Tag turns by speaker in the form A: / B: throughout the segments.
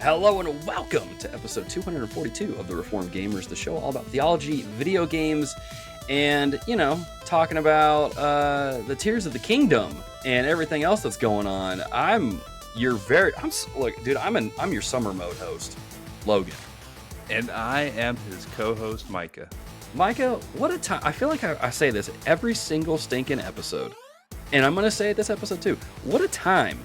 A: Hello and welcome to episode 242 of The Reformed Gamers, the show all about theology, video games, and, talking about the Tears of the Kingdom and everything else that's going on. I'm your summer mode host, Logan.
B: And I am his co-host, Micah.
A: Micah, what a time. I feel like I say this every single stinking episode, and I'm going to say it this episode too. What a time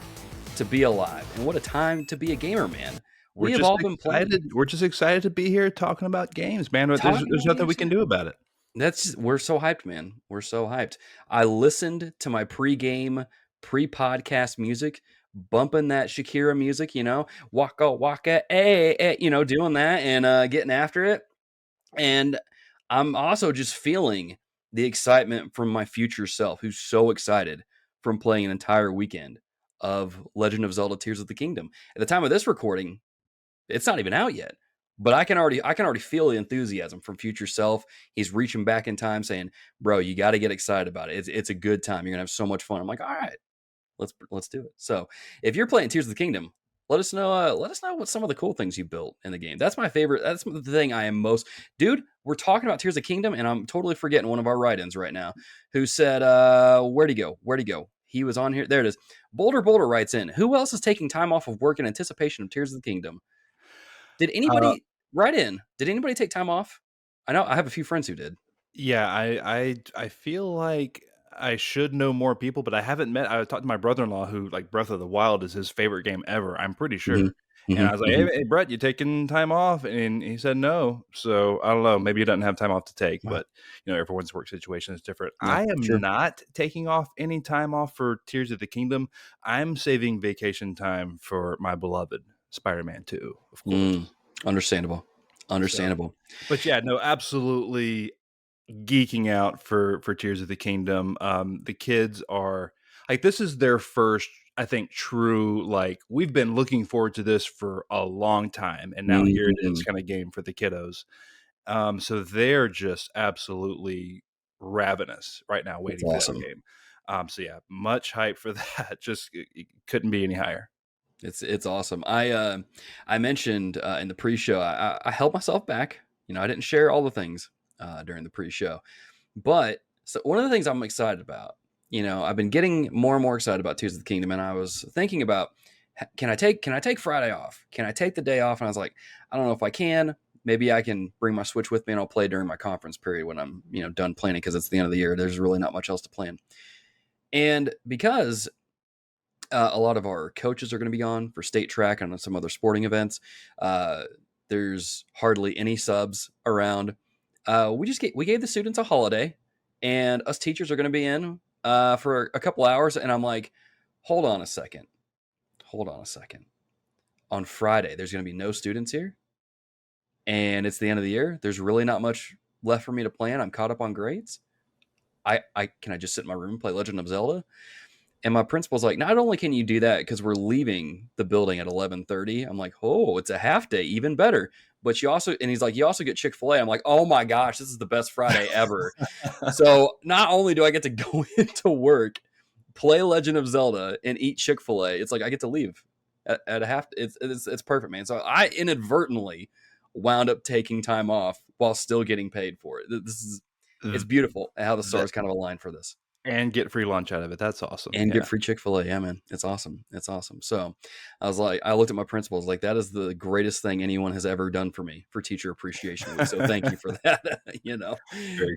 A: to be alive, and what a time to be a gamer, man. We have all been playing.
B: We're just excited to be here talking about games, man. There's nothing we can do about it.
A: We're so hyped, man. We're so hyped. I listened to my pre-game, pre-podcast music, bumping that Shakira music, waka waka, doing that and getting after it. And I'm also just feeling the excitement from my future self, who's so excited from playing an entire weekend of Legend of Zelda Tears of the Kingdom. At the time of this recording, it's not even out yet, but I can already feel the enthusiasm from future self. He's reaching back in time saying, bro, you got to get excited about it. It's a good time. You're gonna have so much fun. I'm like, all right, let's do it. So if you're playing Tears of the Kingdom, let us know what some of the cool things you built in the game. That's my favorite. That's the thing I am most, dude, we're talking about Tears of the Kingdom and I'm totally forgetting one of our write-ins right now who said, where'd he go? He was on here. There it is. Boulder writes in, who else is taking time off of work in anticipation of Tears of the Kingdom? Did anybody write in? Did anybody take time off? I know I have a few friends who did.
B: Yeah, I feel like I should know more people, but I haven't met. I talked to my brother-in-law who, like, Breath of the Wild is his favorite game ever. I'm pretty sure.
A: Mm-hmm.
B: And I was like, hey, Brett, you taking time off? And he said no. So I don't know. Maybe he doesn't have time off to take, but everyone's work situation is different.
A: Yeah,
B: I am not taking off any time off for Tears of the Kingdom. I'm saving vacation time for my beloved Spider-Man 2, of course.
A: Understandable.
B: So, but yeah, no, absolutely geeking out for Tears of the Kingdom. The kids are like, this is their first, I think, true, like, we've been looking forward to this for a long time, and now here it is, kind of game for the kiddos. So they're just absolutely ravenous right now, waiting for that game. So yeah, much hype for that. Just it couldn't be any higher.
A: It's awesome. I mentioned in the pre-show, I held myself back. I didn't share all the things during the pre-show, but so one of the things I'm excited about, I've been getting more and more excited about Tears of the Kingdom, and I was thinking about, can I take Friday off? Can I take the day off? And I was like, I don't know if I can. Maybe I can bring my Switch with me and I'll play during my conference period when I'm done planning, because it's the end of the year. There's really not much else to plan, and because a lot of our coaches are going to be on for state track and some other sporting events. There's hardly any subs around. We gave the students a holiday, and us teachers are going to be in for a couple hours. And I'm like, hold on a second. On Friday, there's going to be no students here, and it's the end of the year. There's really not much left for me to plan. I'm caught up on grades. Can I just sit in my room and play Legend of Zelda? And my principal's like, not only can you do that because we're leaving the building at 11:30. I'm like, oh, it's a half day, even better. But you also get Chick-fil-A. I'm like, oh my gosh, this is the best Friday ever. So not only do I get to go into work, play Legend of Zelda, and eat Chick-fil-A, it's like I get to leave at a half. It's perfect, man. So I inadvertently wound up taking time off while still getting paid for it. It's beautiful how the stars kind of align for this.
B: And get free lunch out of it. That's awesome.
A: And get free Chick-fil-A. Yeah, man. It's awesome. So I looked at my principal. I was like, that is the greatest thing anyone has ever done for me for Teacher Appreciation Week. So thank you for that.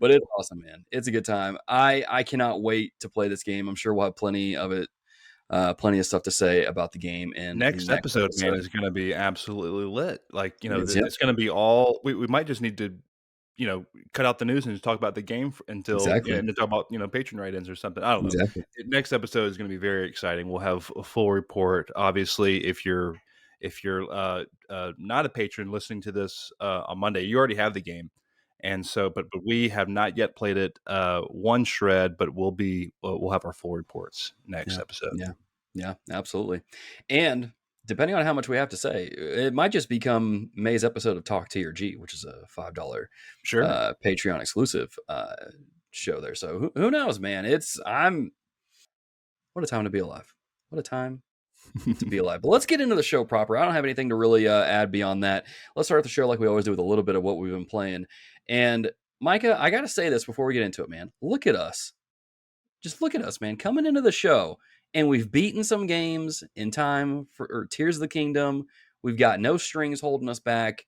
A: But it's awesome, man. It's a good time. I cannot wait to play this game. I'm sure we'll have plenty of it. Plenty of stuff to say about the game. And
B: next episode, man, is going to be absolutely lit. Like, it's going to be all, we might just need to, cut out the news and just talk about the game until and talk about Patron write-ins or something. I don't know.
A: Exactly.
B: Next episode is going to be very exciting. We'll have a full report. Obviously, if you're not a patron listening to this on Monday, you already have the game, and so but we have not yet played it one shred. But we'll have our full reports next episode.
A: Yeah, absolutely. And depending on how much we have to say, it might just become May's episode of Talk TRG, which is a $5 Patreon exclusive show there. So who knows, man? What a time to be alive. What a time to be alive. But let's get into the show proper. I don't have anything to really add beyond that. Let's start the show like we always do with a little bit of what we've been playing. And Micah, I got to say this before we get into it, man. Look at us. Just look at us, man, coming into the show. And we've beaten some games in time for Tears of the Kingdom. We've got no strings holding us back.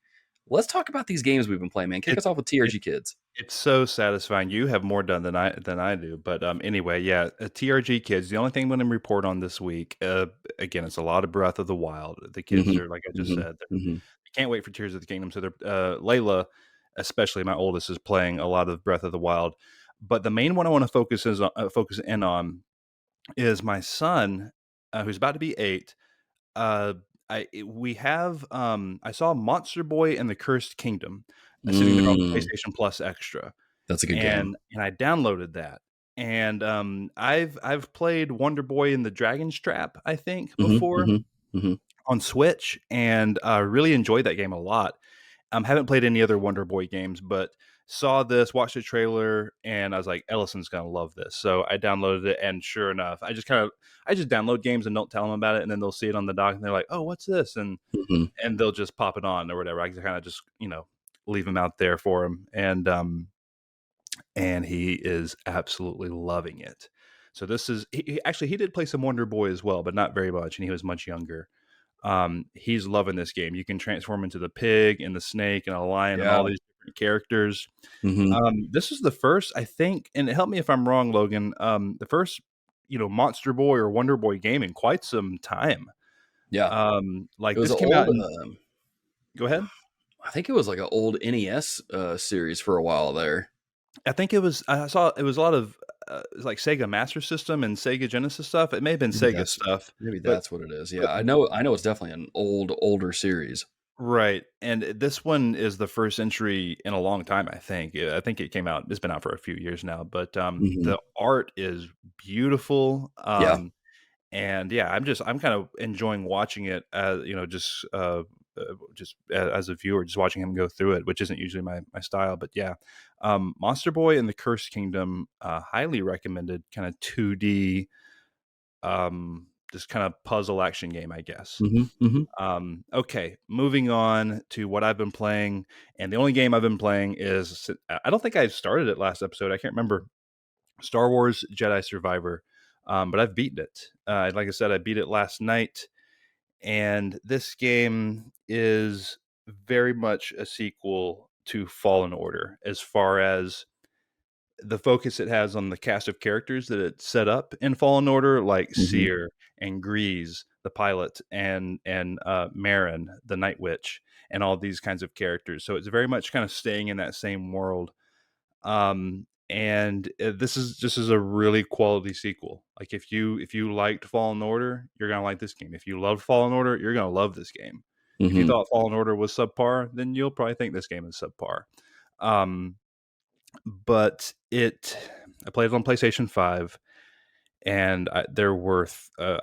A: Let's talk about these games we've been playing, man. Kick
B: It
A: us off with
B: it
A: TRG Kids.
B: it's so satisfying. You have more done than I do, but, anyway, yeah, TRG Kids, the only thing I'm gonna report on this week, again, it's a lot of Breath of the Wild. The kids
A: Mm-hmm.
B: are, like I just
A: Mm-hmm.
B: said, they
A: Mm-hmm.
B: can't wait for Tears of the Kingdom, so they're Layla, especially my oldest, is playing a lot of Breath of the Wild, but the main one I wanna focus in on is my son, who's about to be 8. uh, we have I saw Monster Boy and the Cursed Kingdom sitting there on
A: Mm,
B: PlayStation Plus Extra,
A: that's a good game.
B: and I downloaded that, and I've played Wonder Boy and the Dragon's Trap, I think,
A: Mm-hmm.
B: before
A: Mm-hmm. Mm-hmm.
B: on Switch, and really enjoyed that game a lot. Haven't played any other Wonder Boy games, but saw this, watched the trailer, and I was like, Ellison's gonna love this. So I downloaded it, and sure enough, I just download games and don't tell them about it, and then they'll see it on the dock, and they're like, "Oh, what's this?"
A: Mm-hmm.
B: And they'll just pop it on or whatever. I kind of just leave them out there for him, and he is absolutely loving it. So this is actually he did play some Wonder Boy as well, but not very much, and he was much younger. He's loving this game. You can transform into the pig and the snake and a lion and all
A: Yeah.
B: these different characters.
A: Mm-hmm.
B: This is the first, I think, and help me if I'm wrong, Logan. The first, Monster Boy or Wonder Boy game in quite some time.
A: Yeah. It
B: Like
A: was
B: this
A: an
B: came out
A: old.
B: in. Go ahead.
A: I think it was like an old NES series for a while there.
B: I think it was. I saw it was a lot of it was like Sega Master System and Sega Genesis stuff. It may have been
A: Maybe
B: Sega
A: that's
B: stuff,
A: maybe
B: but
A: that's what it is.
B: but
A: Yeah, I know it's definitely an older series.
B: right, and this one is the first entry in a long time, I think. I think it came out it's been out for a few years now, but,
A: Hmm.
B: the art is beautiful,
A: Yeah.
B: and, yeah, I'm kind of enjoying watching it as, just as a viewer, just watching him go through it, which isn't usually my style, but, yeah. Monster Boy and the Cursed Kingdom, highly recommended kinda 2D, just kinda puzzle action game, I guess.
A: Hmm. Hmm.
B: Okay, moving on to what I've been playing, and the only game I've been playing is I don't think I started it last episode. I can't remember. Star Wars Jedi Survivor, but I've beaten it. Like I said, I beat it last night, and this game is very much a sequel to Fallen Order as far as the focus it has on the cast of characters that it set up in Fallen Order, like
A: Hmm.
B: Seer and Grease, the pilot, and Marin, the Night Witch, and all these kinds of characters. So it's very much kind of staying in that same world. And this is a really quality sequel. Like if you liked Fallen Order, you're gonna like this game. If you loved Fallen Order, you're gonna love this game. If you
A: Hmm.
B: thought Fallen Order was subpar, then you'll probably think this game is subpar. Um, but I played it on PlayStation 5, and I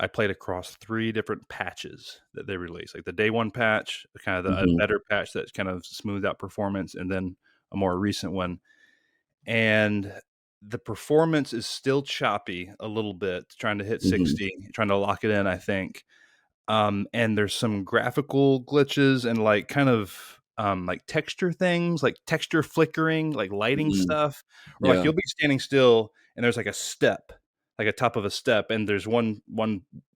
B: played across 3 different patches that they released, like the day 1 patch, kind of a
A: Hmm.
B: better patch that kind of smoothed out performance, and then a more recent one, and the performance is still choppy a little bit, trying to hit
A: Hmm.
B: 60, trying to lock it in, I think. And there's some graphical glitches and like kind of like texture things, like texture flickering, like lighting
A: Hmm.
B: stuff, or like
A: Yeah.
B: you'll be standing still and there's like a step, like a top of a step, and there's one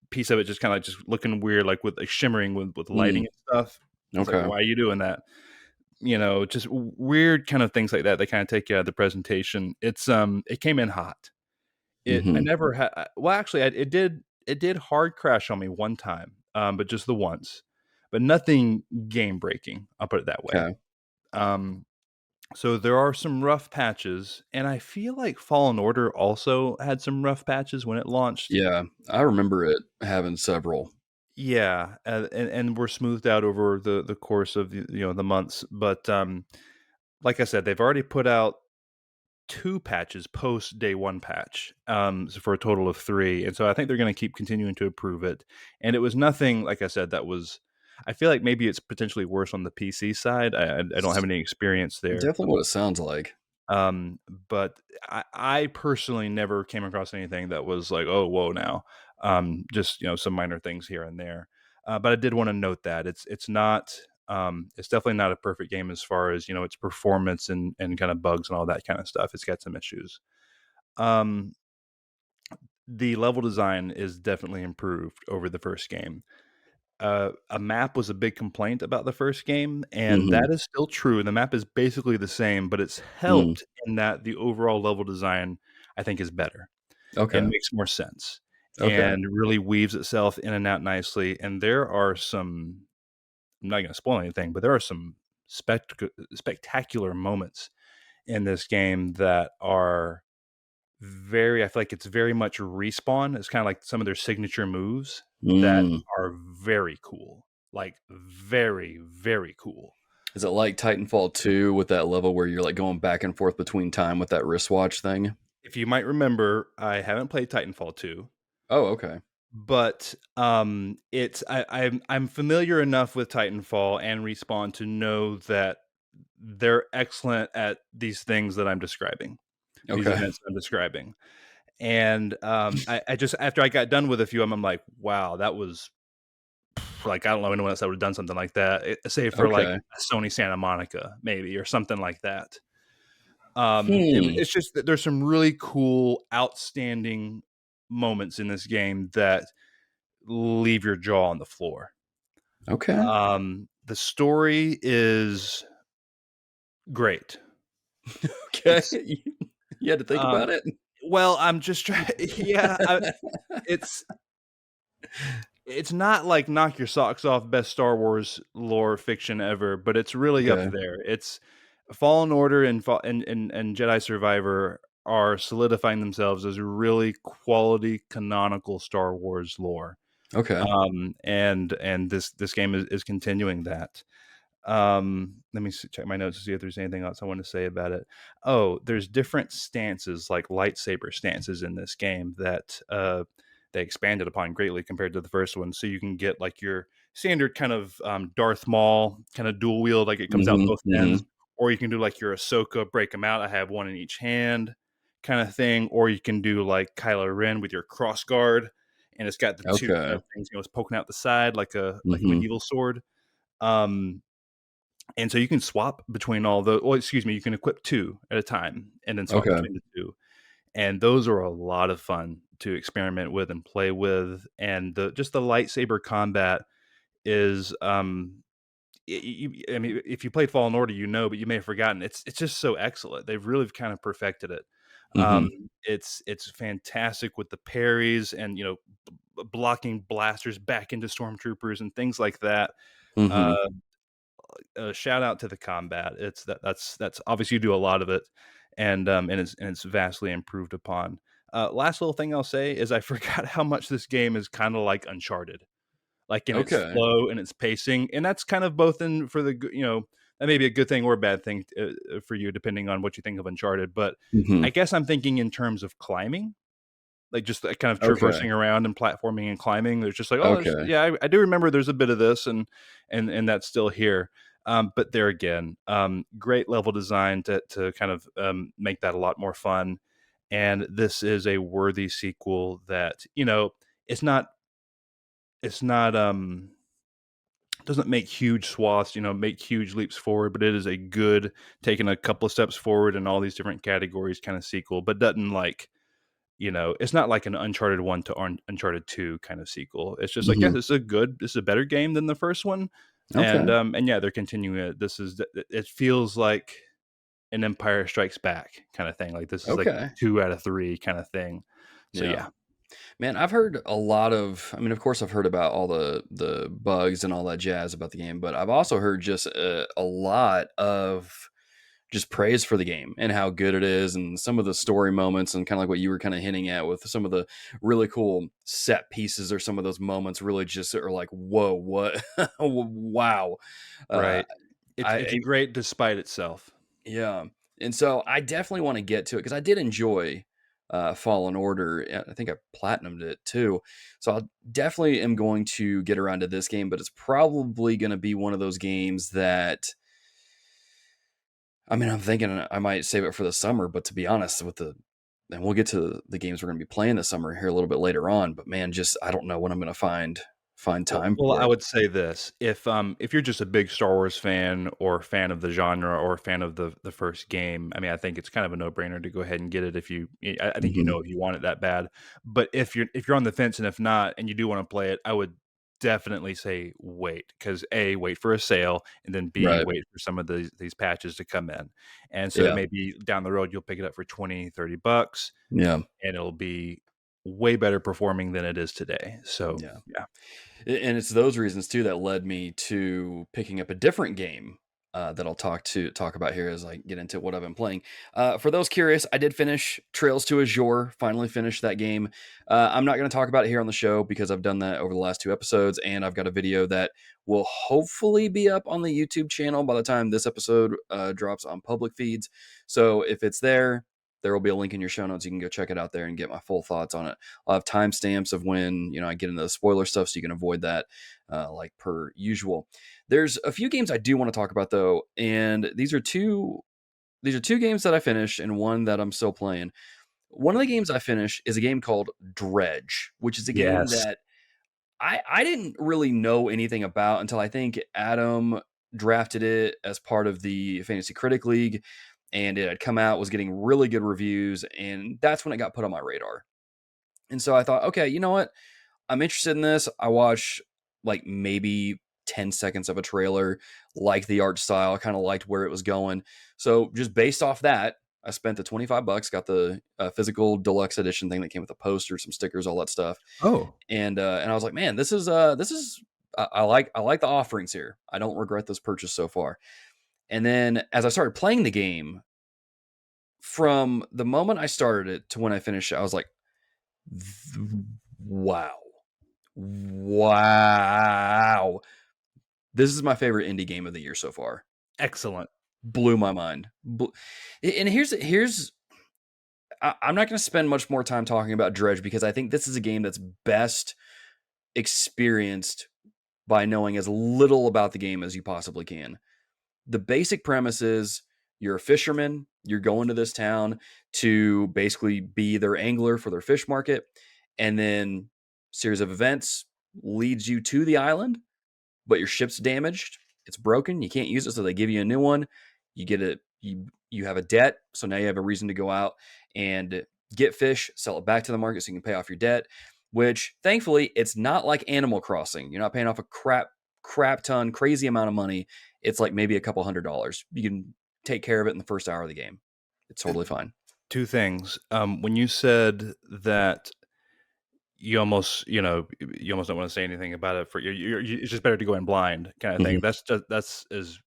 B: piece of it just kind of like just looking weird, like with like shimmering with lighting
A: Mm.
B: and stuff. It's like,
A: Okay.
B: why are you doing that? Just weird kind of things like that. They kind of take you out of the presentation. It came in hot. I
A: Hmm.
B: never had. Well, actually, it did hard crash on me one time, but just the once, but nothing game breaking. I'll put it that way.
A: Okay.
B: Um, so there are some rough patches, and I feel like Fallen Order also had some rough patches when it launched.
A: Yeah, I remember it having several.
B: Yeah, and were smoothed out over the course of the months. But like I said, they've already put out 2 patches post day 1 patch, so for a total of 3, and so I think they're gonna keep continuing to improve it, and it was nothing, like I said, that was. I feel like maybe it's potentially worse on the PC side. I don't have any experience there,
A: Definitely what it sounds like.
B: um, but I personally never came across anything that was like, "Oh, whoa now." Just some minor things here and there. But I did want to note that it's not it's definitely not a perfect game as far as its performance and kind of bugs and all that kind of stuff. It's got some issues. Um, the level design is definitely improved over the first game. A map was a big complaint about the first game, and that
A: Mhm.
B: is still true. The map is basically the same, but it's
A: Mm.
B: helped in that the overall level design, I think, is better and
A: Okay.
B: makes more sense
A: Okay.
B: and really weaves itself in and out nicely. And there are some, I'm not going to spoil anything, but there are some spectacular moments in this game that are I feel like it's very much Respawn. It's kind of like some of their signature moves that
A: Mm.
B: are very cool. Like very, very cool.
A: Is it like Titanfall 2 with that level where you're like going back and forth between time with that wristwatch thing?
B: If you might remember, I haven't played Titanfall 2,
A: Oh, okay.
B: but I'm familiar enough with Titanfall and Respawn to know that they're excellent at these things that I'm describing, these
A: Okay.
B: events I'm describing. And I just after I got done with a few of them, I'm like, wow, that was like I don't know anyone else that would have done something like that, save for like
A: Okay.
B: a Sony Santa Monica maybe or something like that.
A: Hmm.
B: It's just that there's some really cool, outstanding moments in this game that leave your jaw on the floor.
A: Okay.
B: The story is great.
A: Okay.
B: It's
A: You had to think
B: um,
A: about it?
B: well, I'm just trying. Yeah, it's it's not like knock your socks off best Star Wars lore fiction ever, but it's really up
A: Okay.
B: there. It's Fallen Order and Jedi Survivor are solidifying themselves as really quality canonical Star Wars lore.
A: Okay.
B: And this game is continuing that. Let me check my notes to see if there's anything else I want to say about it. Oh, there's different stances, like lightsaber stances in this game that they expanded upon greatly compared to the first one. So you can get like your standard kind of Darth Maul kind of dual wield, like it comes out
A: Mhm.
B: both ends,
A: Mhm.
B: or you can do like your Ahsoka, break them out. I have one in each hand, kind of thing, or you can do like Kylo Ren with your cross guard, and it's got the two kind
A: Okay.
B: of things, it's poking out the side like a
A: Mhm.
B: medieval sword. Um, and so you can swap between all those. Well, excuse me, you can equip two at a time and then swap
A: Okay.
B: between the two. And those are a lot of fun to experiment with and play with. And the lightsaber combat is I mean, if you played Fallen Order, but you may have forgotten. It's just so excellent. They've really kind of perfected it.
A: Mhm.
B: It's fantastic with the parries and blocking blasters back into stormtroopers and things like that. Uh,
A: Mhm.
B: Shout out to the combat. That's obviously you do a lot of it, and it's vastly improved upon. Last little thing I'll say is I forgot how much this game is kind of like Uncharted, like in its
A: Okay.
B: flow and its pacing, and that's kind of both in for that may be a good thing or a bad thing for you depending on what you think of Uncharted. But I
A: Mhm.
B: guess I'm thinking in terms of climbing, like just kind of
A: Okay.
B: traversing around and platforming and climbing. There's just like, oh,
A: Okay.
B: yeah, I do remember there's a bit of this, and that's still here. But there again, great level design to kind of make that a lot more fun. And this is a worthy sequel that it's not it's not doesn't make huge swaths, make huge leaps forward, but it is a good taking a couple of steps forward in all these different categories kind of sequel, but doesn't like it's not like an Uncharted 1 to Uncharted 2 kind of sequel. It's just like, yes,
A: Mhm.
B: this is a better game than the first one.
A: Okay.
B: And yeah, they're continuing it. It feels like an Empire Strikes Back kind of thing. Like this is like
A: Okay.
B: 2 out of 3 kind of thing. So
A: Yeah.
B: yeah.
A: Man, I've heard a lot of I mean, of course I've heard about all the bugs and all that jazz about the game, but I've also heard just a lot of just praise for the game and how good it is and some of the story moments and kind of like what you were kind of hinting at with some of the really cool set pieces or some of those moments really just are like, whoa, what? Wow. Uh,
B: Right. It's
A: I
B: great despite itself.
A: Yeah. And so I definitely want to get to it because I did enjoy Fallen Order. I think I platinumed it too. So I definitely am going to get around to this game, but it's probably going to be one of those games that I mean, I'm thinking I might save it for the summer, but to be honest, with the and we'll get to the games we're going to be playing this summer here a little bit later on. But man, just I don't know when I'm going to find time
B: Well,
A: for
B: I
A: it.
B: would say this: if you're just a big Star Wars fan or fan of the genre or fan of the first game, I mean, I think it's kind of a no brainer to go ahead and get it. If you, I think
A: Hmm.
B: if you want it that bad. But if you're on the fence and if not, and you do want to play it, I would definitely say wait because wait for a sale, and then
A: Right.
B: wait for some of these patches to come in, and so that
A: Yeah.
B: maybe down the road you'll pick it up for 20-30 bucks,
A: Yeah.
B: and it'll be way better performing than it is today. So
A: Yeah.
B: yeah.
A: And it's those reasons too that led me to picking up a different game that I'll talk about here as I get into what I've been playing. For those curious, I did finish Trails to Azure. Finally finished that game. I'm not going to talk about it here on the show because I've done that over the last 2 episodes, and I've got a video that will hopefully be up on the YouTube channel by the time this episode drops on public feeds. So if it's there. There will be a link in your show notes. You can go check it out there and get my full thoughts on it. I'll have timestamps of when I get into the spoiler stuff, so you can avoid that, like per usual. There's a few games I do want to talk about though, and these are two games that I finished and one that I'm still playing. One of the games I finished is a game called Dredge, which is a game
B: Yes.
A: that I didn't really know anything about until I think Adam drafted it as part of the Fantasy Critic League, and it had come out, was getting really good reviews, and that's when it got put on my radar. And so I thought, okay, you know what? I'm interested in this. I watched like maybe 10 seconds of a trailer, liked the art style, kind of liked where it was going. So just based off that, I spent the 25 bucks, got the physical deluxe edition thing that came with a poster, some stickers, all that stuff.
B: Oh,
A: And I was like, man, this is I like the offerings here. I don't regret this purchase so far. And then as I started playing the game, from the moment I started it to when I finished it, I was like, wow. Wow. This is my favorite indie game of the year so far.
B: excellent.
A: Blew my mind. And I'm not going to spend much more time talking about Dredge because I think this is a game that's best experienced by knowing as little about the game as you possibly can. The basic premise is you're a fisherman, you're going to this town to basically be their angler for their fish market, and then series of events leads you to the island, but your ship's damaged, it's broken, you can't use it, so they give you a new one. You get it, you have a debt, so now you have a reason to go out and get fish, sell it back to the market so you can pay off your debt. Which thankfully it's not like Animal Crossing. You're not paying off a crap ton, crazy amount of money. It's like maybe a couple $100. You can take care of it in the first hour of the game. It's totally fine.
B: Two things. When you said that you almost don't want to say anything about it for it's just better to go in blind kind of thing.
A: Hmm.
B: That's as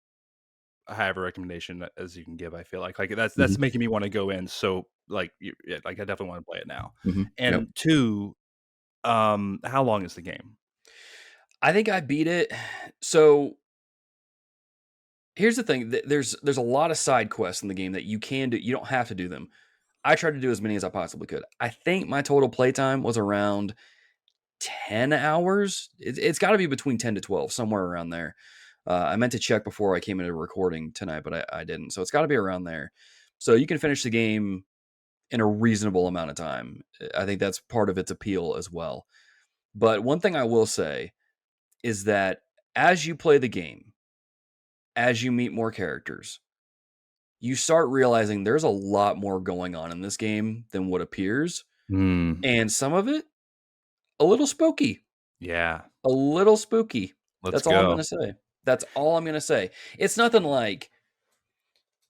B: high of a recommendation as you can give. I feel like
A: Hmm.
B: that's making me want to go in. So like, yeah, like I definitely want to play it now.
A: Hmm. Yep.
B: And two, how long is the game?
A: I think I beat it. So here's the thing: there's a lot of side quests in the game that you can do. You don't have to do them. I tried to do as many as I possibly could. I think my total playtime was around 10 hours. It's got to be between 10 to 12, somewhere around there. I meant to check before I came into recording tonight, but I didn't. So it's got to be around there. So you can finish the game in a reasonable amount of time. I think that's part of its appeal as well. But one thing I will say is that as you play the game, as you meet more characters, you start realizing there's a lot more going on in this game than what appears.
B: Hmm.
A: And some of it, a little spooky.
B: Yeah.
A: A little spooky.
B: Let's
A: That's all I'm
B: go.
A: gonna say. That's all I'm gonna say. It's nothing like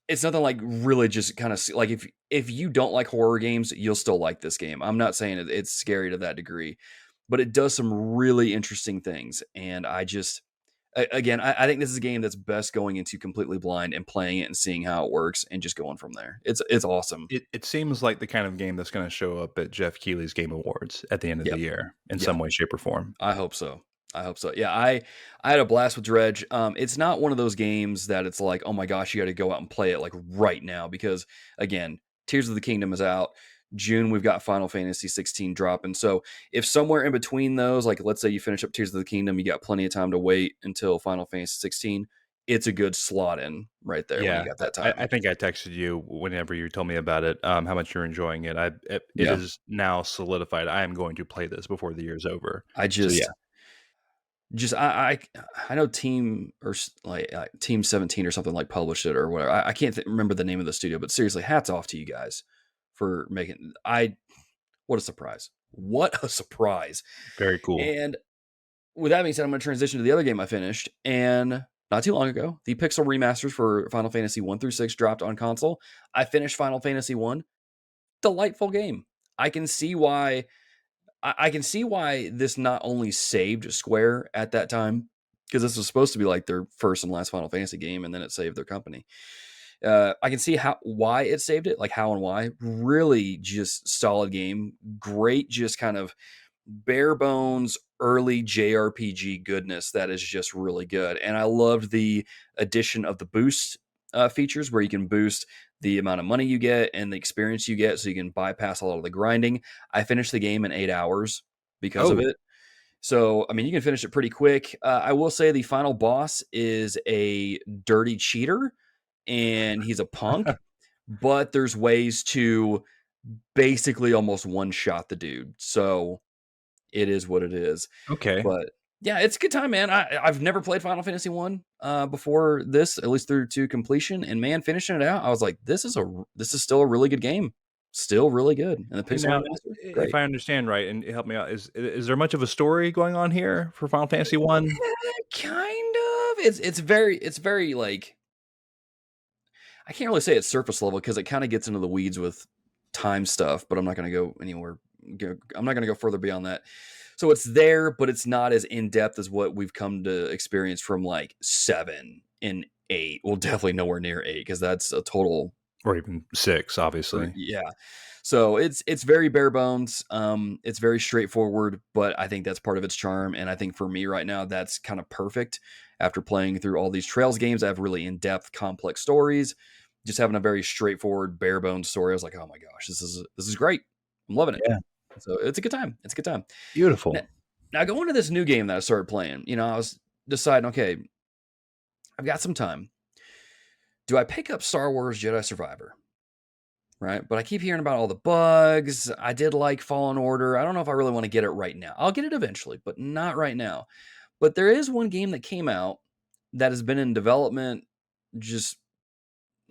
A: really just kind of like if you don't like horror games, you'll still like this game. I'm not saying it's scary to that degree, but it does some really interesting things. And again, I think this is a game that's best going into completely blind and playing it and seeing how it works and just going from there. It's awesome.
B: It seems like the kind of game that's going to show up at Jeff Keighley's Game Awards at the end of the
A: Yep.
B: year in
A: Yeah.
B: some way, shape, or form.
A: I hope so. I hope so. Yeah, I had a blast with Dredge. It's not one of those games that it's like, oh my gosh, you got to go out and play it like right now because again, Tears of the Kingdom is out. June we've got Final Fantasy 16 dropping. So if somewhere in between those, like let's say you finish up Tears of the Kingdom, you got plenty of time to wait until Final Fantasy 16. it's a good slot in right there when you
B: Yeah,
A: got that
B: I
A: time.
B: think I texted you whenever you told me about it, how much you're enjoying it. It
A: Yeah.
B: is now solidified. I am going to play this before the year's over.
A: I
B: So yeah,
A: just I know Team or like Team 17 or something like published it or whatever. I can't remember the name of the studio, but seriously, hats off to you guys for making. What a surprise! What a surprise!
B: very cool.
A: And with that being said, I'm going to transition to the other game I finished, and not too long ago, the Pixel remasters for Final Fantasy 1 through 6 dropped on console. I finished Final Fantasy 1. Delightful game. I can see why I can see why this not only saved Square at that time, because this was supposed to be like their first and last Final Fantasy game, and then it saved their company. I can see why it saved it, like how and why. Really, just solid game. Great, just kind of bare bones early JRPG goodness that is just really good. And I loved the addition of the boost features where you can boost the amount of money you get and the experience you get so you can bypass a lot of the grinding. I finished the game in 8 hours because of
B: Oh,
A: it. So, I mean, you can finish it pretty quick. I will say the final boss is a dirty cheater and he's a punk, but there's ways to basically almost one shot the dude. So, it is what it is.
B: okay.
A: But yeah, it's a good time, man. I've never played Final Fantasy One before this, at least through to completion. And man, finishing it out, I was like, this is still a really good game, still really good. And the
B: And
A: Pixel
B: now,
A: remaster,
B: if
A: great.
B: I understand right, and help me out, is there much of a story going on here for Final Fantasy 1?
A: Kind of. It's very like I can't really say it's surface level because it kind of gets into the weeds with time stuff. But I'm not going to go anywhere. I'm not going to go further beyond that. So it's there, but it's not as in depth as what we've come to experience from like 7 and 8. Well, definitely nowhere near 8 because that's a total.
B: Or even 6, obviously.
A: Yeah. So it's very bare bones. It's very straightforward, but I think that's part of its charm. And I think for me right now, that's kind of perfect. After playing through all these Trails games, I have really in depth, complex stories. Just having a very straightforward, bare bones story, I was like, oh my gosh, this is great. I'm loving it.
B: Yeah,
A: So it's a good time. It's a good time. Now,
B: beautiful.
A: now going to this new game that I started playing, I was deciding, okay, I've got some time. Do I pick up Star Wars Jedi Survivor? Right. But I keep hearing about all the bugs. I did like Fallen Order. I don't know if I really want to get it right now. I'll get it eventually, but not right now. But there is one game that came out that has been in development, just,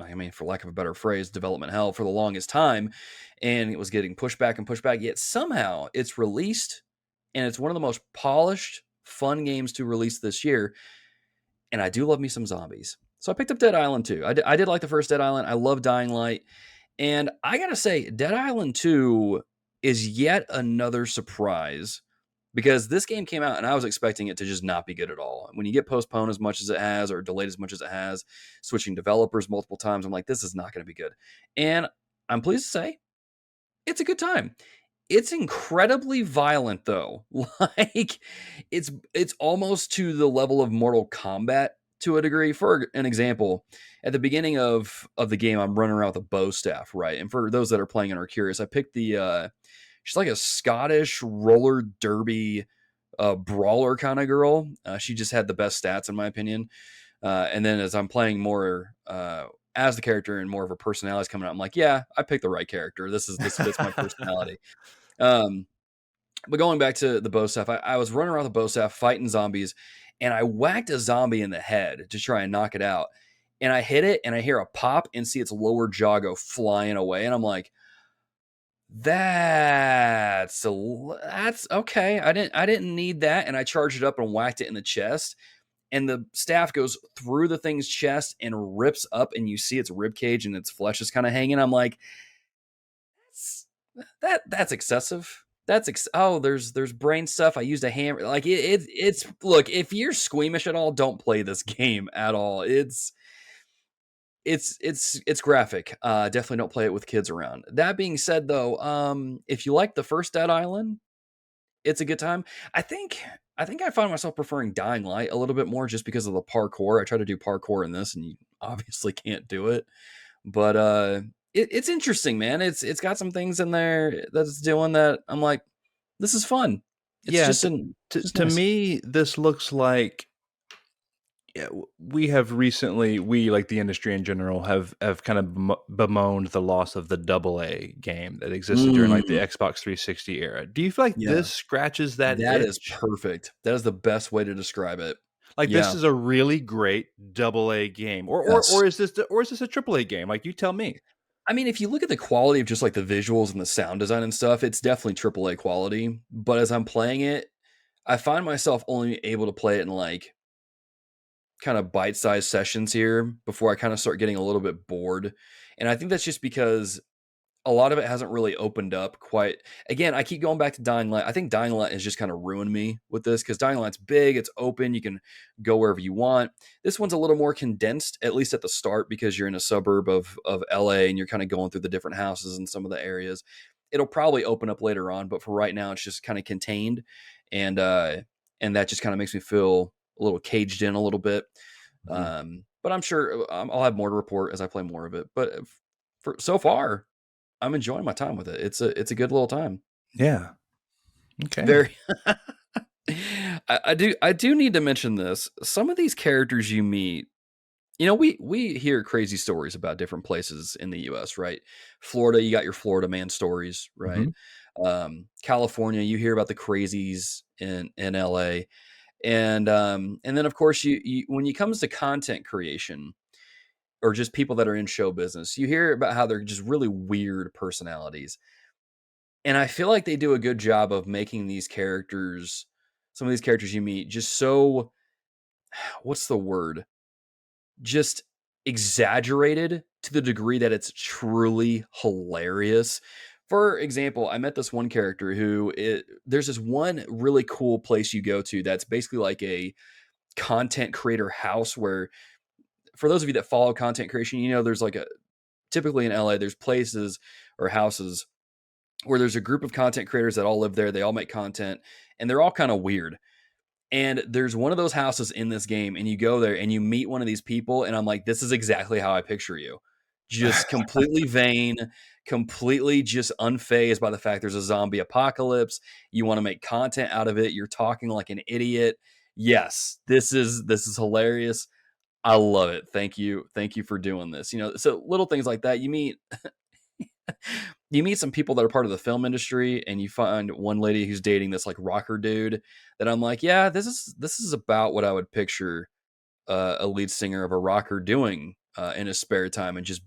A: I mean, for lack of a better phrase, development hell for the longest time. And it was getting pushed back and pushed back. Yet somehow it's released and it's one of the most polished, fun games to release this year. And I do love me some zombies. So I picked up Dead Island 2. I did like the first Dead Island. I love Dying Light. And I gotta say, Dead Island 2 is yet another surprise because this game came out and I was expecting it to just not be good at all. When you get postponed as much as it has or delayed as much as it has, switching developers multiple times, I'm like, this is not going to be good. And I'm pleased to say it's a good time. It's incredibly violent though. Like it's almost to the level of Mortal Kombat to a degree. For an example, at the beginning of the game, I'm running around with a bow staff, right? And for those that are playing and are curious, I picked the she's like a Scottish roller derby brawler kind of girl. She just had the best stats in my opinion. And then as I'm playing more as the character and more of her personality is coming out, I'm like, yeah, I picked the right character. This fits my personality. Um, but going back to the bow staff, I was running around the bow staff fighting zombies, and I whacked a zombie in the head to try and knock it out. And I hit it, and I hear a pop and see its lower jaw go flying away, and I'm like, that's okay. I didn't need that, and I charged it up and whacked it in the chest. And the staff goes through the thing's chest and rips up, and you see its rib cage and its flesh is kind of hanging. I'm like, that's that's excessive. There's brain stuff. I used a hammer. Like it's look, if you're squeamish at all, don't play this game at all. It's graphic. Definitely don't play it with kids around. That being said, though, if you like the first Dead Island, it's a good time. I think I find myself preferring Dying Light a little bit more just because of the parkour. I try to do parkour in this, and you obviously can't do it. But it's interesting, man. It's got some things in there that's doing that. I'm like, this is fun. It's
B: Yeah,
A: just
B: t
A: an
B: to
A: just
B: to
A: nice.
B: me, this looks like Yeah, we have recently, we like the industry in general have kind of bemoaned the loss of the double A game that existed during like the
A: Mm,
B: Xbox 360 era. Do you feel like
A: yeah,
B: this scratches that
A: that is
B: itch?
A: perfect. That is the best way to describe it.
B: Like this
A: Yeah.
B: is a really great double A game,
A: Yes.
B: or is this a triple A game? Like you tell me.
A: I mean, if you look at the quality of just like the visuals and the sound design and stuff, it's definitely AAA quality. But as I'm playing it, I find myself only able to play it in like kind of bite-sized sessions here before I kind of start getting a little bit bored. And I think that's just because a lot of it hasn't really opened up quite. Again, I keep going back to Dying Light. I think Dying Light has just kind of ruined me with this because Dying Light's big, it's open, you can go wherever you want. This one's a little more condensed, at least at the start, because you're in a suburb of LA and you're kind of going through the different houses in some of the areas. It'll probably open up later on, but for right now, it's just kind of contained, and and that just kind of makes me feel a little caged in a little bit.
B: Mhm.
A: But I'm sure I'll have more to report as I play more of it. But for so far, I'm enjoying my time with it. It's a good little time.
B: Yeah. Okay.
A: Very. I do need to mention this. Some of these characters you meet, we hear crazy stories about different places in the U.S. Right? Florida, you got your Florida man stories, right?
B: Mhm.
A: California, you hear about the crazies in L.A. And then of course you when it comes to content creation or just people that are in show business, you hear about how they're just really weird personalities. And I feel like they do a good job of making these characters, some of these characters you meet, just so, what's the word? Just exaggerated to the degree that it's truly hilarious. For example, I met this one character there's this one really cool place you go to that's basically like a content creator house where, for those of you that follow content creation, there's like typically in LA, there's places or houses where there's a group of content creators that all live there. They all make content and they're all kind of weird. And there's one of those houses in this game, and you go there and you meet one of these people, and I'm like, this is exactly how I picture you. Just completely vain, completely just unfazed by the fact there's a zombie apocalypse. You want to make content out of it. You're talking like an idiot. Yes, this is hilarious. I love it. Thank you for doing this. So little things like that. You meet some people that are part of the film industry, and you find one lady who's dating this like rocker dude that I'm like, yeah, this is about what I would picture a lead singer of a rocker doing in his spare time, and just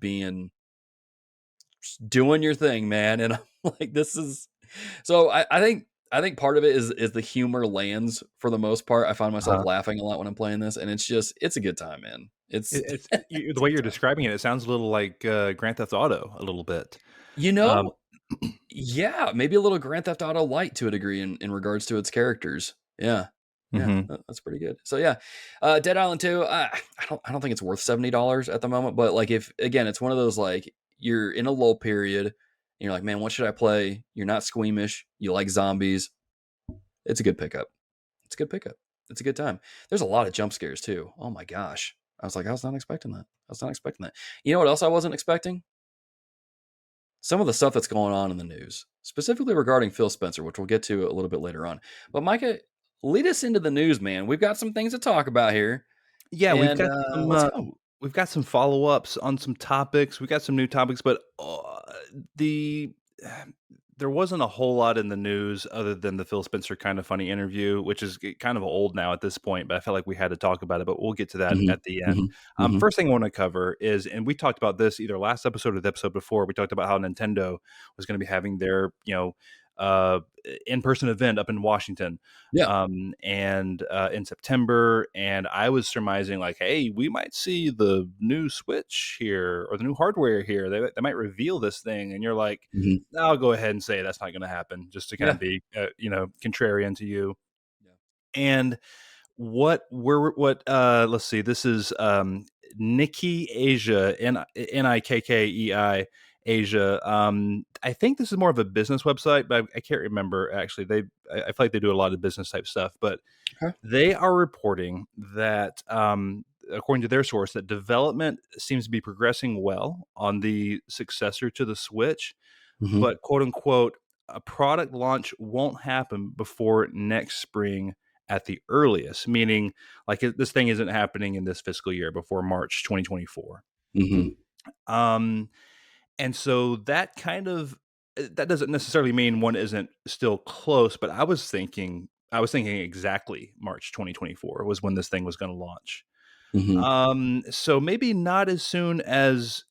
A: doing your thing, man. And I'm like, this is so I think part of it is the humor lands for the most part. I find myself
B: Uh-huh.
A: laughing a lot when I'm playing this, and it's a good time, man. It's
B: It's the
A: it's a
B: way
A: good
B: you're
A: time.
B: describing it, it sounds a little like Grand Theft Auto a little bit.
A: You
B: Um,
A: know, Yeah, maybe a little Grand Theft Auto light to a degree in regards to its characters. Yeah. Yeah,
B: mhm.
A: that's pretty good. So yeah, Dead Island 2, I don't think it's worth $70 at the moment, but like if again, it's one of those like you're in a lull period and you're like, "Man, what should I play?" You're not squeamish, you like zombies. It's a good pickup. It's a good pickup. It's a good time. There's a lot of jump scares too. Oh my gosh. I was like, I was not expecting that. I was not expecting that. You know what else I wasn't expecting? Some of the stuff that's going on in the news, specifically regarding Phil Spencer, which we'll get to a little bit later on. But Micah, lead us into the news, man. We've got some things to talk about here,
B: Yeah,
A: and let's go.
B: we've got some follow-ups on some topics. We got some new topics, but, the there wasn't a whole lot in the news other than the Phil Spencer Kinda Funny interview, which is kind of old now at this point, but I felt like we had to talk about it, but we'll get to that
A: Hmm.
B: at the end.
A: Hmm. Hmm.
B: First thing I wanna cover is, and we talked about this either last episode or the episode before, we talked about how Nintendo was gonna be having their, uh, in-person event up in Washington,
A: Yeah.
B: and in September, and I was surmising like, hey, we might see the new Switch here or the new hardware here. They might reveal this thing, and you're like,
A: Hmm.
B: I'll go ahead and say that's not going to happen, just to kind of
A: Yeah.
B: be, contrarian to you.
A: Yeah.
B: And let's see, this is Nikkei Asia, Nikkei Asia. I think this is more of a business website, but I can't remember actually. I feel like they do a lot of business type stuff, but
A: Okay.
B: they are reporting that, according to their source, that development seems to be progressing well on the successor to the Switch,
A: Hmm.
B: but quote unquote, a product launch won't happen before next spring at the earliest, meaning like this thing isn't happening in this fiscal year before March 2024.
A: Mm-hmm.
B: Um, and so that kind of that doesn't necessarily mean one isn't still close, but I was thinking exactly March 2024 was when this thing was going to launch.
A: Mm-hmm.
B: So maybe not as soon as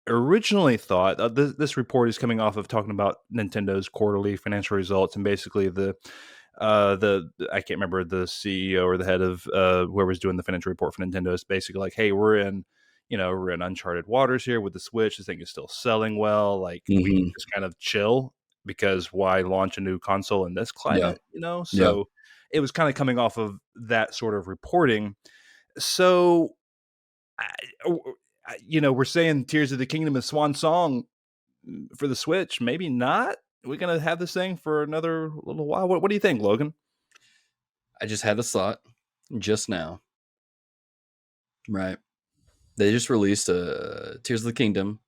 B: originally thought. This report is coming off of talking about Nintendo's quarterly financial results, and basically the I can't remember the CEO or the head of whoever's doing the financial report for Nintendo is basically like, hey, we're in uncharted waters here with the Switch. This thing is still selling well. Like we can
A: Mm-hmm.
B: just kind of chill because why launch a new console in this
A: Yeah.
B: climate?
A: Yeah.
B: So it was kind of coming off of that sort of reporting. So I, we're saying Tears of the Kingdom is swan song for the Switch. Maybe not. We're gonna have this thing for another little while. What do you think, Logan?
A: I just had this thought just now. Right. They just released a Tears of the Kingdom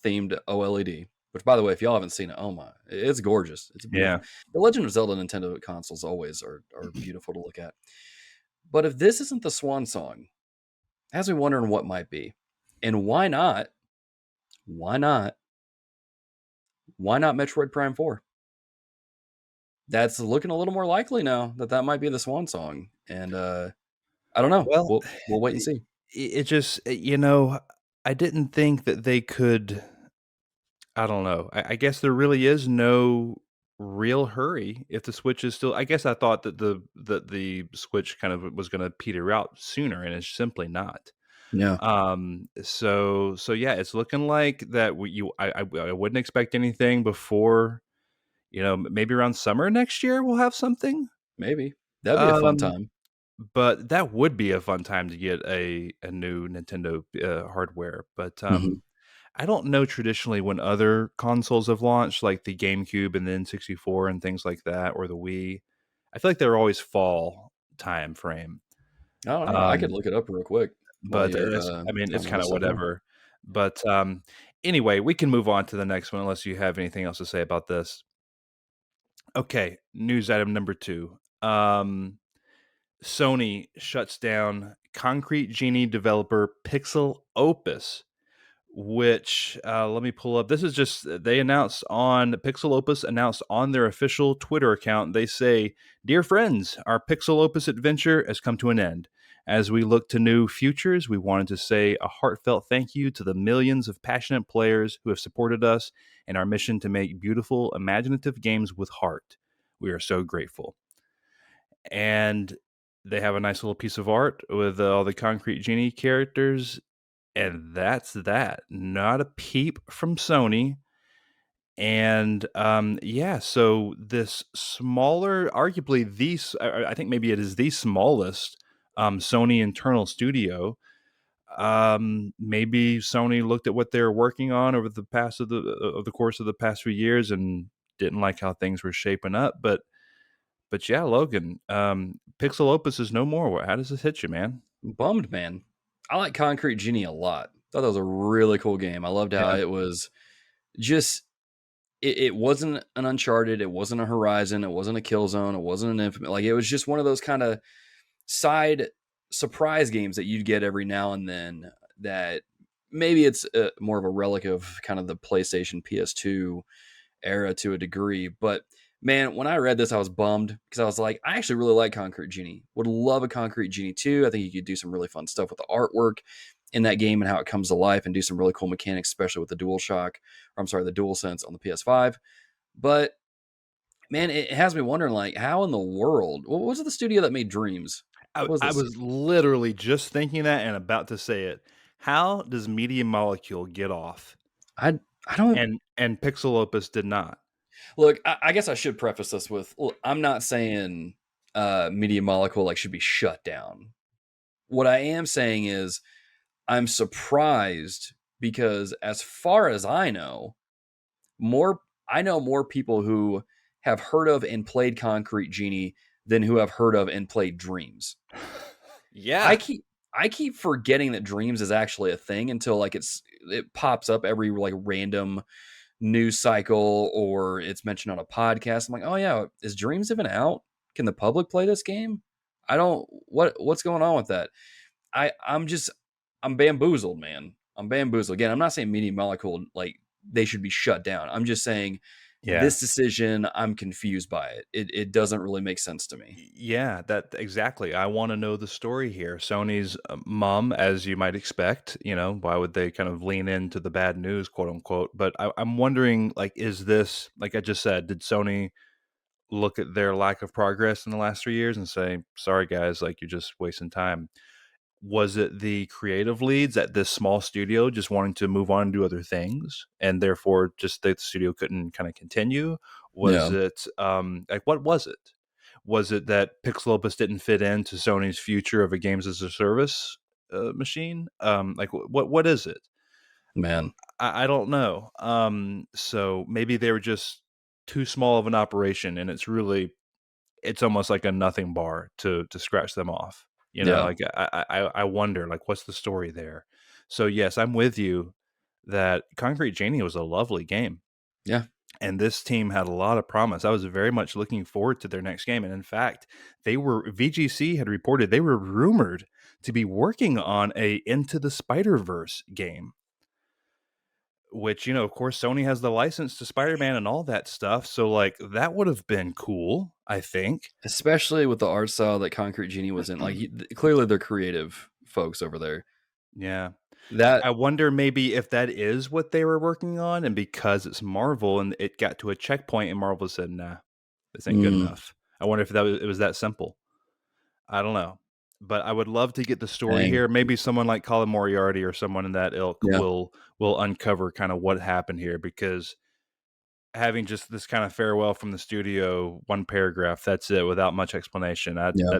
A: themed OLED. Which, by the way, if y'all haven't seen it, oh my, it's gorgeous. It's beautiful.
B: Yeah.
A: The Legend of Zelda Nintendo consoles always are beautiful to look at. But if this isn't the swan song, it has me wondering what might be. And why not? Why not? Why not Metroid Prime 4? That's looking a little more likely now that might be the swan song. And I don't know.
B: Well,
A: We'll wait and see.
B: it just I didn't think that they could. I don't know. I guess there really is no real hurry if the Switch is still. I guess I thought that the Switch kind of was going to peter out sooner, and it's simply not.
A: Yeah,
B: So yeah, it's looking like that. I wouldn't expect anything before maybe around summer next year we'll have something.
A: maybe. That'd be a fun
B: Um,
A: time.
B: but that would be a fun time to get a new Nintendo hardware. But
A: Hmm.
B: I don't know traditionally when other consoles have launched, like the GameCube and the N64 and things like that, or the Wii. I feel like they're always fall time frame.
A: I don't know. I could
B: Um,
A: look it up real quick while
B: but
A: you're
B: I mean, it's
A: telling
B: kind
A: me
B: of
A: something more.
B: whatever. But anyway, we can move on to the next one unless you have anything else to say about this. Okay, news item number 2. Sony shuts down Concrete Genie developer PixelOpus, which let me pull up. This is just they announced on PixelOpus announced on their official Twitter account. They say, "Dear friends, our PixelOpus adventure has come to an end. As we look to new futures, we wanted to say a heartfelt thank you to the millions of passionate players who have supported us in our mission to make beautiful, imaginative games with heart. We are so grateful." And they have a nice little piece of art with all the Concrete Genie characters, and that's that. Not a peep from Sony. And yeah, so this smaller, arguably I think maybe it is the smallest Sony internal studio. Maybe Sony looked at what they were working on over the course of the past few years and didn't like how things were shaping up. But yeah, Logan, Pixel Opus is no more. How does this hit you, man?
A: Bummed, man. I like Concrete Genie a lot. Thought that was a really cool game. I loved how
B: Yeah.
A: it was just it wasn't an Uncharted, it wasn't a Horizon, it wasn't a Killzone, it wasn't an Infinite. Like it was just one of those kind of side surprise games that you'd get every now and then. That maybe it's more of a relic of kind of the PlayStation PS2 era to a degree. But man, when I read this, I was bummed because I was like, I actually really like Concrete Genie. Would love a Concrete Genie 2. I think you could do some really fun stuff with the artwork in that game and how it comes to life and do some really cool mechanics, especially with the the DualSense on the PS5. But man, it has me wondering like how in the world, what was it the studio that made Dreams?
B: I,
A: What was
B: I
A: this?
B: was literally just thinking that and about to say it. How does Media Molecule get off?
A: I don't
B: And Pixel Opus did not.
A: look. I guess I should preface this with look, I'm not saying Media Molecule like should be shut down. What I am saying is I'm surprised because as far as more I know more people who have heard of and played Concrete Genie than who have heard of and played Dreams. I
B: Yeah.
A: keep I keep forgetting that Dreams is actually a thing until like it pops up every like random news cycle or it's mentioned on a podcast. I'm like, oh yeah, is Dreams even out? Can the public play this game? I don't. What's going on with that? I'm bamboozled, man. I'm bamboozled. Again, I'm not saying Media Molecule like they should be shut down. I'm just saying
B: Yeah.
A: this decision, I'm confused by it. It doesn't really make sense to me.
B: Yeah, that exactly. I want to know the story here. Sony's mom, as you might expect, why would they kind of lean into the bad news, quote unquote? But I'm wondering, like, is this, like I just said, did Sony look at their lack of progress in the last 3 years and say, sorry, guys, like, you're just wasting time? Was it the creative leads at this small studio just wanting to move on and do other things, and therefore just the studio couldn't kind of continue? Was
A: Yeah.
B: it like, what was it? Was it that PixelOpus didn't fit into Sony's future of a games as a service machine? Like, what is it?
A: Man.
B: I don't know. So maybe they were just too small of an operation, and it's almost like a nothing bar to scratch them off.
A: Yeah.
B: Like, I wonder, like, what's the story there? So yes, I'm with you that Concrete Genie was a lovely game,
A: Yeah.
B: and this team had a lot of promise. I was very much looking forward to their next game, and in fact, VGC had reported they were rumored to be working on a Into the Spider-Verse game, which, of course, Sony has the license to Spider-Man and all that stuff. So, like, that would have been cool, I think.
A: Especially with the art style that Concrete Genie was in. Like clearly they're creative folks over there.
B: Yeah.
A: That
B: I wonder maybe if that is what they were working on, and because it's Marvel and it got to a checkpoint and Marvel said, "Nah, this ain't good
A: mm,
B: enough." I wonder if it was that simple. I don't know. But I would love to get the story
A: dang.
B: here. Maybe someone like Colin Moriarty or someone in that ilk
A: Yeah.
B: will uncover kind of what happened here, because having just this kind of farewell from the studio, one paragraph, that's it, without much explanation.
A: Yeah.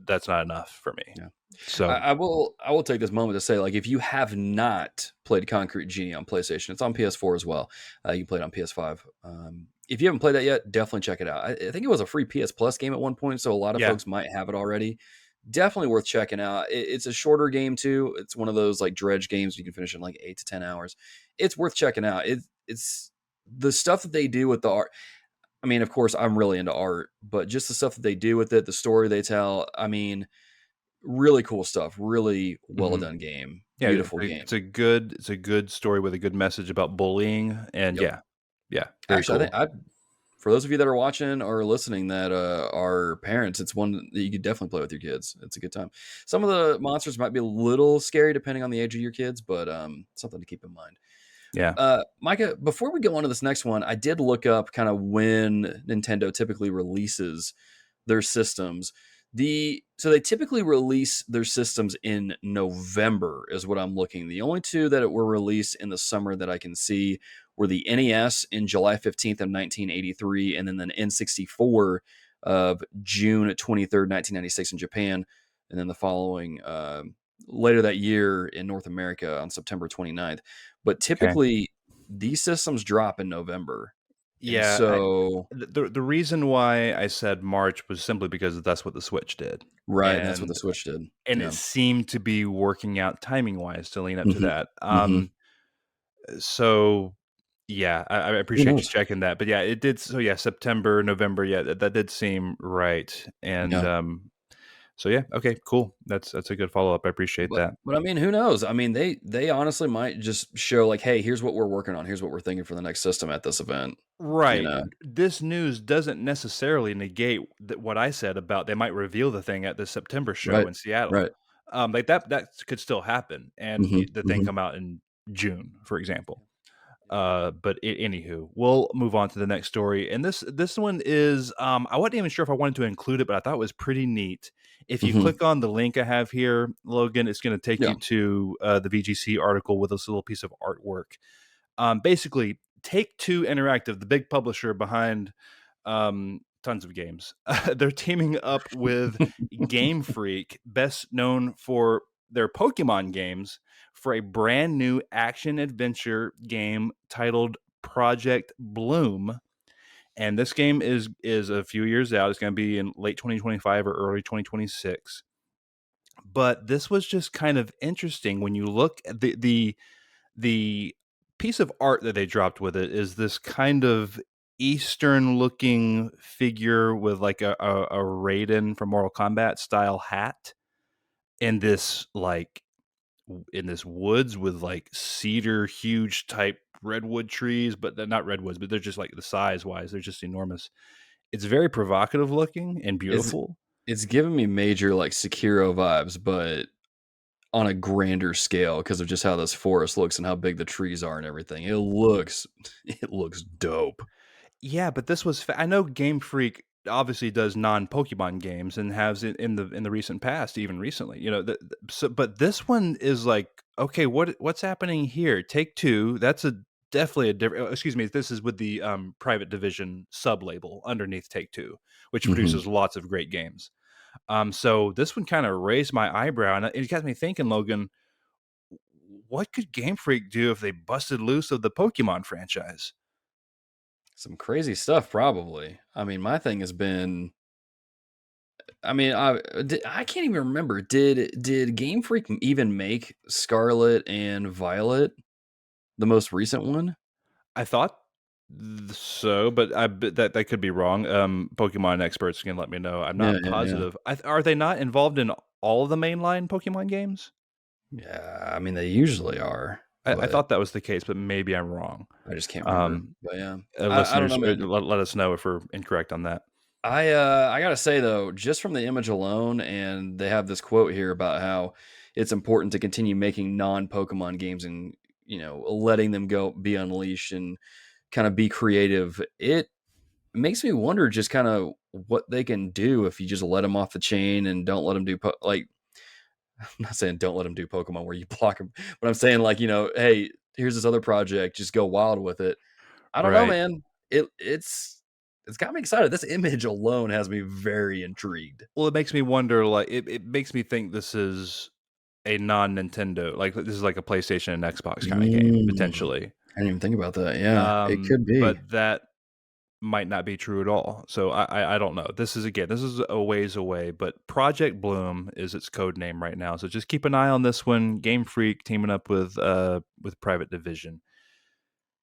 B: That's not enough for me.
A: Yeah. I,
B: So,
A: I will I will take this moment to say, like, if you have not played Concrete Genie on PlayStation, it's on PS4 as well. You can play it on PS5. If you haven't played that yet, definitely check it out. I think it was a free PS Plus game at one point, so a lot of
B: yeah.
A: folks might have it already. Definitely worth checking out. It's a shorter game too. It's one of those like dredge games you can finish in like 8 to 10 hours. It's worth checking out. It's the stuff that they do with the art. I mean, of course, I'm really into art, but just the stuff that they do with it, the story they tell. I mean, really cool stuff. Really well
B: Mhm.
A: done game.
B: Yeah,
A: Beautiful game.
B: it's a good story with a good message about bullying, and
A: Yep.
B: yeah. Yeah, very
A: Actually, I think
B: cool.
A: I for those of you that are watching or listening that are parents, it's one that you could definitely play with your kids. It's a good time. Some of the monsters might be a little scary depending on the age of your kids, but something to keep in mind.
B: Yeah.
A: Micah, before we go on to this next one, I did look up kind of when Nintendo typically releases their systems. So they typically release their systems in November is what I'm looking. The only two that were released in the summer that I can see were the NES in July 15th of 1983 and then the N64 of June 23rd, 1996 in Japan, and then the following later that year in North America on September 29th. But
B: Okay.
A: typically these systems drop in November. And
B: Yeah,
A: so
B: the reason why I said March was simply because that's what the Switch did,
A: right, and that's what the
B: and
A: Switch did.
B: it
A: Yeah.
B: seemed to be working out timing-wise to lean up to
A: Mhm.
B: that.
A: Mhm.
B: So yeah, I
A: Who
B: appreciate you
A: knows?
B: checking that, but yeah, it did. So yeah, September, November, yeah, that did seem right, and
A: Yeah.
B: so yeah, okay, cool. That's a good follow up. I appreciate
A: But
B: that.
A: but I mean, who knows? I mean, they honestly might just show like, "Hey, here's what we're working on. Here's what we're thinking for the next system at this event." You
B: Right.
A: know?
B: This news doesn't necessarily negate what I said about they might reveal the thing at the September show
A: Right.
B: in Seattle.
A: Right.
B: Like that could still happen, and
A: Mhm.
B: the thing
A: Mhm.
B: come out in June, for example.
A: Yeah.
B: But anywho, we'll move on to the next story, and this one is I wasn't even sure if I wanted to include it, but I thought it was pretty neat. If you
A: Mhm.
B: click on the link I have here, Logan, it's going to take
A: Yeah.
B: you to the VGC article with this little piece of artwork. Basically, Take Two Interactive, the big publisher behind tons of games, they're teaming up with GameFreak, best known for their Pokemon games, for a brand new action adventure game titled Project Bloom. And this game is a few years out. It's going to be in late 2025 or early 2026. But this was just kind of interesting when you look at the piece of art that they dropped with it is this kind of Eastern looking figure with like a Raiden from Mortal Kombat style hat in this like in this woods with like cedar huge type redwood trees, but they're not redwoods, but they're just like the size wise, they're just enormous. It's very provocative looking and
A: It's
B: beautiful.
A: it's giving me major like Sekiro vibes, but on a grander scale because of just how this forest looks and how big the trees are and everything. It looks dope.
B: Yeah, but this was I know Game Freak obviously does non-Pokemon games and has it in the recent past, even recently. You know, so but this one is like, okay, what's happening here? Take Two, that's a definitely a different. Excuse me, this is with the Private Division sub label underneath Take Two, which
A: Mhm.
B: produces lots of great games. So this one kind of raised my eyebrow, and it got me thinking, Logan, what could Game Freak do if they busted loose of the Pokemon franchise?
A: Some crazy stuff, probably. I mean, my thing has been. I can't even remember. Did Game Freak even make Scarlet and Violet, the most recent one?
B: I thought so, but that could be wrong. Pokemon experts can let me know. I'm
A: Yeah,
B: not
A: yeah, yeah.
B: positive. Are they not involved in all of the mainline Pokemon games?
A: Yeah, I mean, they usually are,
B: I
A: but
B: thought that was the case, but maybe I'm wrong.
A: I just can't remember.
B: Um,
A: But yeah, I don't know,
B: Listeners,
A: man.
B: let us know if we're incorrect on that.
A: I gotta say though, just from the image alone, and they have this quote here about how it's important to continue making non-Pokemon games and letting them go be unleashed and kind of be creative. It makes me wonder just kind of what they can do if you just let them off the chain and don't let them do like. I'm not saying don't let them do Pokemon where you block them, but I'm saying like hey, here's this other project, just go wild with it. I don't know,
B: Right.
A: man. It's got me excited. This image alone has me very intrigued.
B: Well, it makes me wonder. Like, it makes me think this is a non-Nintendo. Like, this is like a PlayStation and Xbox kind of game
A: Mm,
B: potentially.
A: I didn't even think about that. Yeah, it could be.
B: But that might not be true at all. So I don't know. This is a ways away, but Project Bloom is its code name right now. So just keep an eye on this one. Game Freak teaming up with Private Division.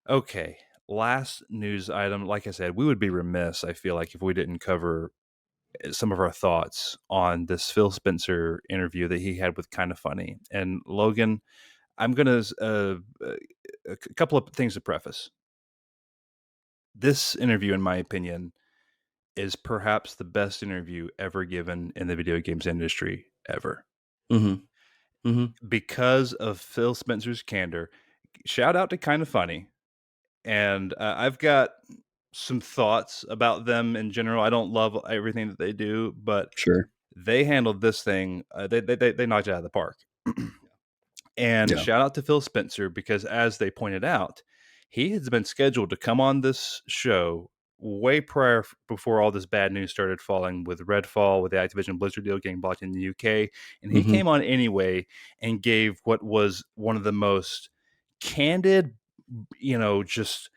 B: Okay. Last news item. Like I said, we would be remiss, I feel like, if we didn't cover some of our thoughts on this Phil Spencer interview that he had with KindaFunny. And Logan, I'm gonna a couple of things to preface. This interview, in my opinion, is perhaps the best interview ever given in the video games industry ever.
A: Mhm. Mhm.
B: Because of Phil Spencer's candor. Shout out to Kinda Funny. And I've got some thoughts about them in general. I don't love everything that they do, but
A: Sure.
B: they handled this thing. They knocked it out of the park. And
A: Yeah.
B: shout out to Phil Spencer because, as they pointed out, he has been scheduled to come on this show way prior before all this bad news started falling with Redfall, with the Activision Blizzard deal getting blocked in the UK. And he
A: Mhm.
B: came on anyway and gave what was one of the most candid, just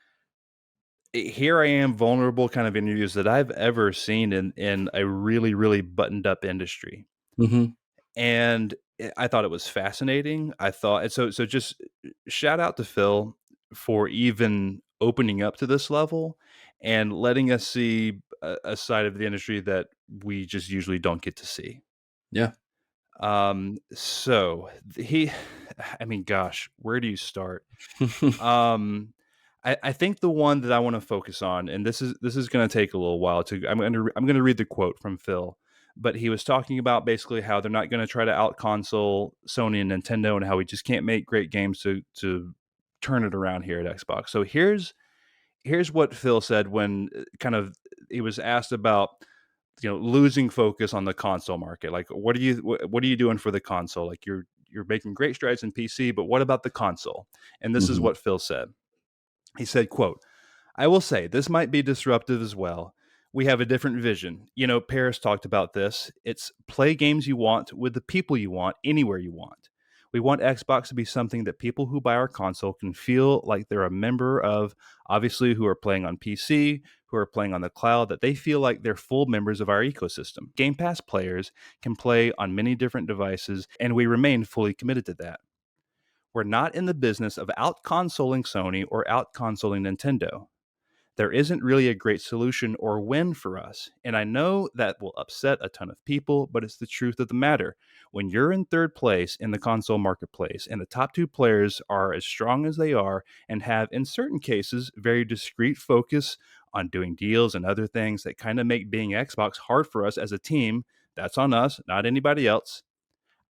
B: here I am vulnerable kind of interviews that I've ever seen in a really, really buttoned up industry.
A: Mhm.
B: And I thought it was fascinating. I thought so just shout out to Phil for even opening up to this level and letting us see a side of the industry that we just usually don't get to see.
A: Yeah.
B: So he I mean, gosh, where do you start? Um, I think the one that I want to focus on, and this is going to take a little while to. I'm going to read the quote from Phil, but he was talking about basically how they're not going to try to out console Sony and Nintendo, and how we just can't make great games to turn it around here at Xbox. So here's what Phil said when kind of he was asked about losing focus on the console market. Like, what are you doing for the console? Like, you're making great strides in PC, but what about the console? And this is
A: Mhm.
B: what Phil said. He said, quote, I will say this might be disruptive as well. We have a different vision. Paris talked about this. It's play games you want with the people you want, anywhere you want. We want Xbox to be something that people who buy our console can feel like they're a member of, obviously, who are playing on PC, who are playing on the cloud, that they feel like they're full members of our ecosystem. Game Pass players can play on many different devices, and we remain fully committed to that. We're not in the business of out consoling Sony or out consoling Nintendo. There isn't really a great solution or win for us. And I know that will upset a ton of people, but it's the truth of the matter. When you're in third place in the console marketplace and the top two players are as strong as they are and have, in certain cases, very discreet focus on doing deals and other things that kind of make being Xbox hard for us as a team, that's on us, not anybody else.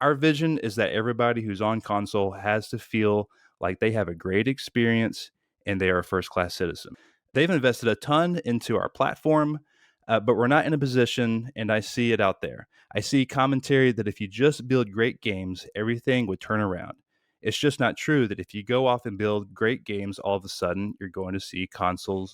B: Our vision is that everybody who's on console has to feel like they have a great experience and they are a first class citizen. They've invested a ton into our platform, but we're not in a position, and I see it out there. I see commentary that if you just build great games, everything would turn around. It's just not true that if you go off and build great games, all of a sudden you're going to see console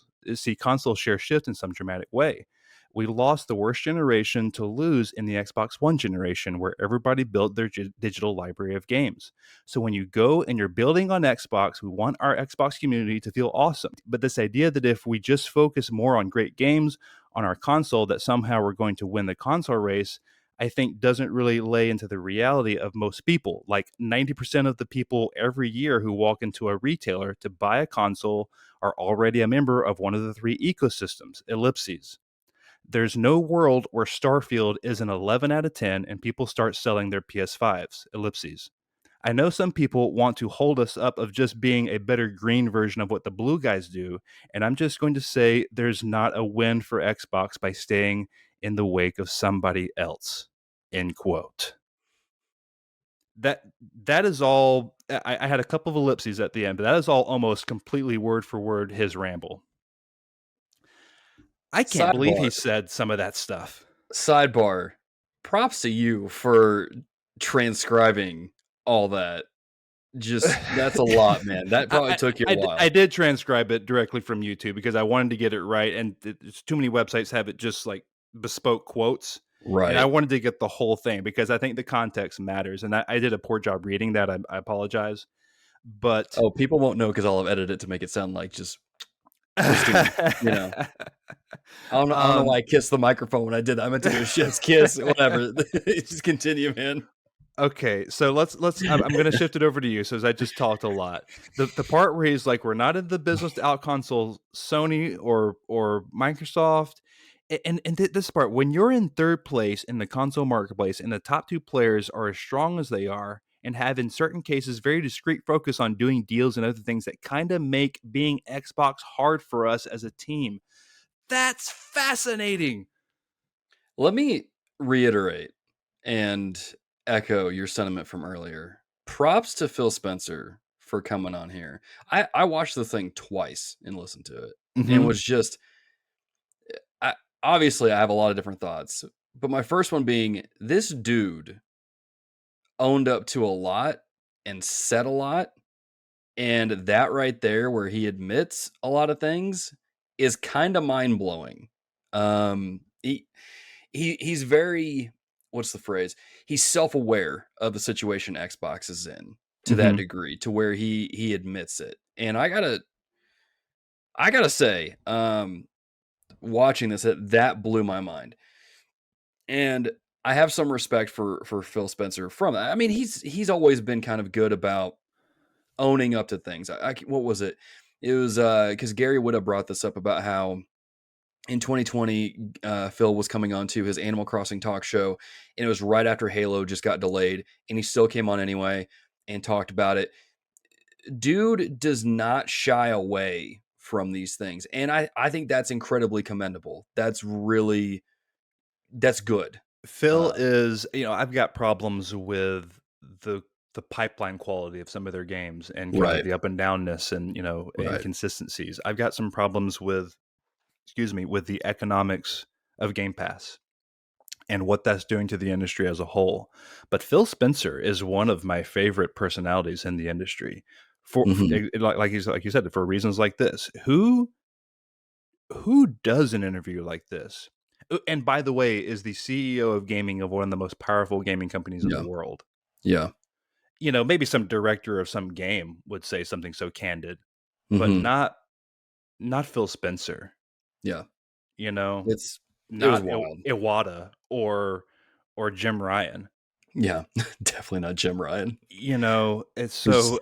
B: share shift in some dramatic way. We lost the worst generation to lose in the Xbox One generation, where everybody built their digital library of games. So when you go and you're building on Xbox, we want our Xbox community to feel awesome. But this idea that if we just focus more on great games on our console, that somehow we're going to win the console race, I think doesn't really lay into the reality of most people. Like 90% of the people every year who walk into a retailer to buy a console are already a member of one of the three ecosystems, ellipses. There's no world where Starfield is an 11 out of 10 and people start selling their PS5s, ellipses. I know some people want to hold us up of just being a better green version of what the blue guys do, and I'm just going to say there's not a win for Xbox by staying in the wake of somebody else. End quote. That that is all. I had a couple of ellipses at the end, but that is all almost completely word for word his ramble. I can't believe
A: Sidebar,
B: he said some of that stuff.
A: sidebar. Props to you for transcribing all that. Just that's a lot, man. That probably took you a
B: I
A: while.
B: did transcribe it directly from YouTube because I wanted to get it right, and too many websites have it just like bespoke quotes, and I
A: Right.
B: wanted to get the whole thing because I think the context matters. And I did a poor job reading that. I apologize, but
A: Oh, people won't know because I'll have edited it to make it sound like just pristine. You know, I don't know why
B: um,
A: I kissed the microphone when I did that. I meant to do a chef's kiss. Whatever. Just continue, man.
B: Okay, so let's I'm gonna shift it over to you, so as I just talked a lot. The part where he's like, we're not in the business to out console Sony or Microsoft. This part, when you're in third place in the console marketplace and the top two players are as strong as they are and have in certain cases very discreet focus on doing deals and other things that kind of make being Xbox hard for us as a team. That's fascinating.
A: Let me reiterate and echo your sentiment from earlier. Props to Phil Spencer for coming on here. I watched the thing twice and listened to it and
B: Hmm.
A: was just I, obviously I have a lot of different thoughts, but my first one being this dude owned up to a lot and said a lot, and that right there where he admits a lot of things is kind of mind-blowing. He's very, what's the phrase? He's self-aware of the situation Xbox is in to that
B: Hmm.
A: degree to where he admits it. And I gotta say, watching this, that blew my mind. And I have some respect for Phil Spencer from that. I mean, he's always been kind of good about owning up to things. What was it? It was because Gary would have brought this up about how in 2020 Phil was coming on to his Animal Crossing talk show, and it was right after Halo just got delayed, and he still came on anyway and talked about it. Dude does not shy away from these things, and I think that's incredibly commendable. That's good.
B: Phil
A: Uh,
B: is, I've got problems with the the pipeline quality of some of their games and kind of
A: right,
B: the up and downness and
A: right.
B: inconsistencies. I've got some problems with, excuse me, with the economics of Game Pass and what that's doing to the industry as a whole. But Phil Spencer is one of my favorite personalities in the industry.
A: Hmm.
B: Like you said, for reasons like this. Who does an interview like this? And by the way, is the CEO of gaming of one of the most powerful gaming companies in the
A: Yeah,
B: world.
A: yeah.
B: Maybe some director of some game would say something so candid, but
A: Hmm.
B: not Phil Spencer.
A: Yeah.
B: You know,
A: It's it was
B: not
A: wild.
B: Iwata or Jim Ryan.
A: Yeah, definitely not Jim Ryan.
B: You know, it's
A: He's
B: so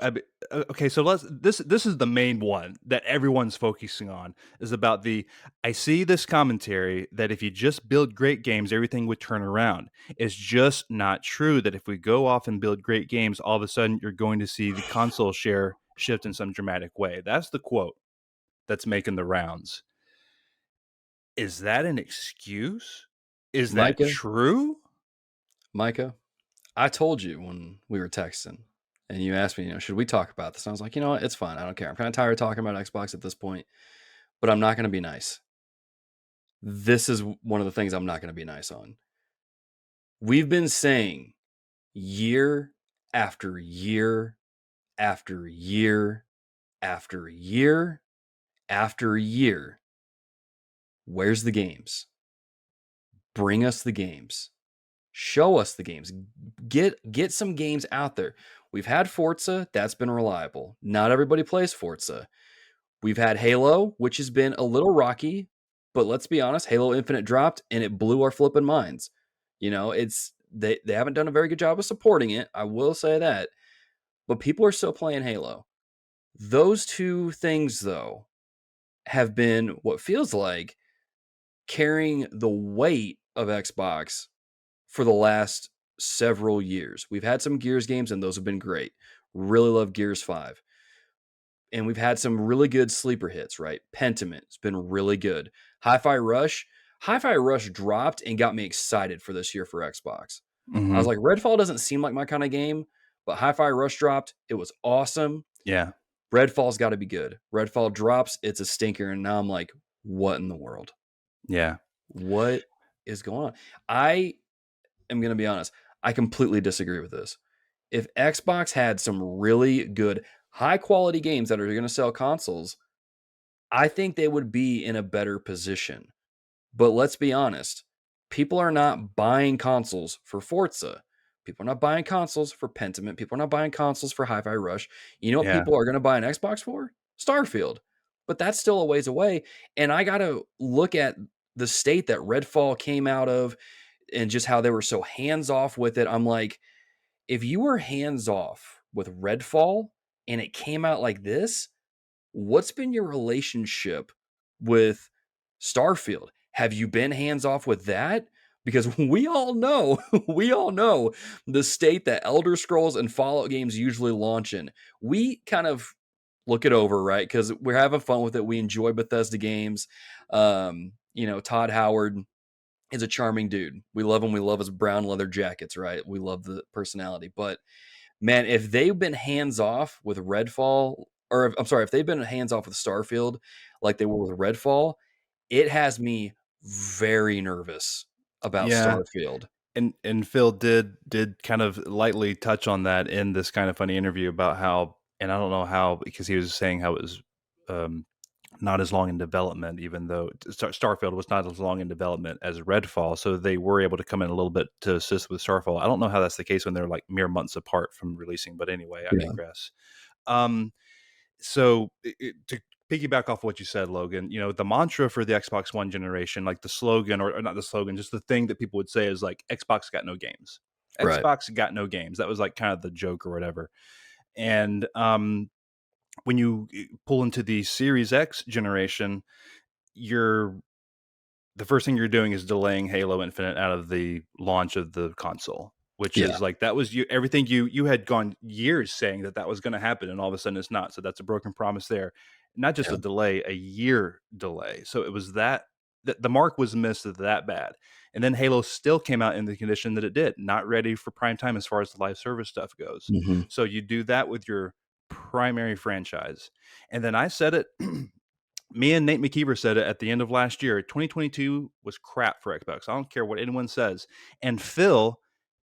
B: okay, so let's this is the main one that everyone's focusing on is about the I see this commentary that if you just build great games, everything would turn around. It's just not true that if we go off and build great games, all of a sudden you're going to see the console share shift in some dramatic way. That's the quote that's making the rounds. Is that an excuse? Is that
A: Micah.
B: true?
A: Micah, I told you when we were texting and you asked me, should we talk about this? And I was like, you know what? It's fine. I don't care. I'm kind of tired of talking about Xbox at this point, but I'm not going to be nice. This is one of the things I'm not going to be nice on. We've been saying year after year after year after year after year, where's the games? Bring us the games. Show us the games. Get some games out there. We've had Forza, that's been reliable. Not everybody plays Forza. We've had Halo, which has been a little rocky, but let's be honest, Halo Infinite dropped and it blew our flipping minds. It's they haven't done a very good job of supporting it. I will say that. But people are still playing Halo. Those two things though have been what feels like carrying the weight of Xbox for the last several years. We've had some Gears games, and those have been great. Really love Gears 5. And we've had some really good sleeper hits, right? Pentiment's been really good. Hi-Fi Rush. Hi-Fi Rush dropped and got me excited for this year for Xbox. I was
B: Mhm.
A: like, Redfall doesn't seem like my kind of game, but Hi-Fi Rush dropped. It was awesome.
B: Yeah.
A: Redfall's got to be good. Redfall drops, it's a stinker, and now I'm like, what in the world?
B: Yeah.
A: What is going on? I am going to be honest. I completely disagree with this. If Xbox had some really good, high quality games that are going to sell consoles, I think they would be in a better position. But let's be honest, people are not buying consoles for Forza. People are not buying consoles for Pentiment. People are not buying consoles for Hi-Fi Rush. You know what
B: Yeah.
A: people are going to buy an Xbox for? Starfield. But that's still a ways away. And I got to look at the state that Redfall came out of and just how they were so hands off with it. I'm like, if you were hands off with Redfall and it came out like this, what's been your relationship with Starfield? Have you been hands off with that? Because we all know, we all know the state that Elder Scrolls and Fallout games usually launch in. We kind of look it over, right? Because we're having fun with it. We enjoy Bethesda games. Todd Howard is a charming dude. We love him. We love his brown leather jackets, right? We love the personality. But man, if they've been hands off with Redfall, or I'm sorry, if they've been hands off with Starfield like they were with Redfall, it has me very nervous about
B: Yeah.
A: Starfield.
B: And Phil did kind of lightly touch on that in this kind of funny interview about how, and I don't know how, because he was saying how it was um, not as long in development, even though Starfield was not as long in development as Redfall, so they were able to come in a little bit to assist with Starfall. I don't know how that's the case when they're like mere months apart from releasing, but anyway, I
A: Yeah.
B: digress. Um, so to piggyback off what you said, Logan, the mantra for the Xbox One generation, like the slogan, or not the slogan, just the thing that people would say is like, Xbox got no games.
A: Right.
B: Xbox got no games. That was like kind of the joke or whatever. And when you pull into the Series X generation, you're the first thing you're doing is delaying Halo Infinite out of the launch of the console, which
A: Yeah.
B: is like, that was everything you had gone years saying that was going to happen, and all of a sudden it's not. So that's a broken promise there. Not just
A: Yeah.
B: a delay, a year delay. So it was that the mark was missed that bad. And then Halo still came out in the condition that it did, not ready for prime time as far as the live service stuff goes.
A: Hmm.
B: So you do that with your primary franchise. And then I said it me and Nate McKeever said it at the end of last year. 2022 was crap for Xbox. I don't care what anyone says. And Phil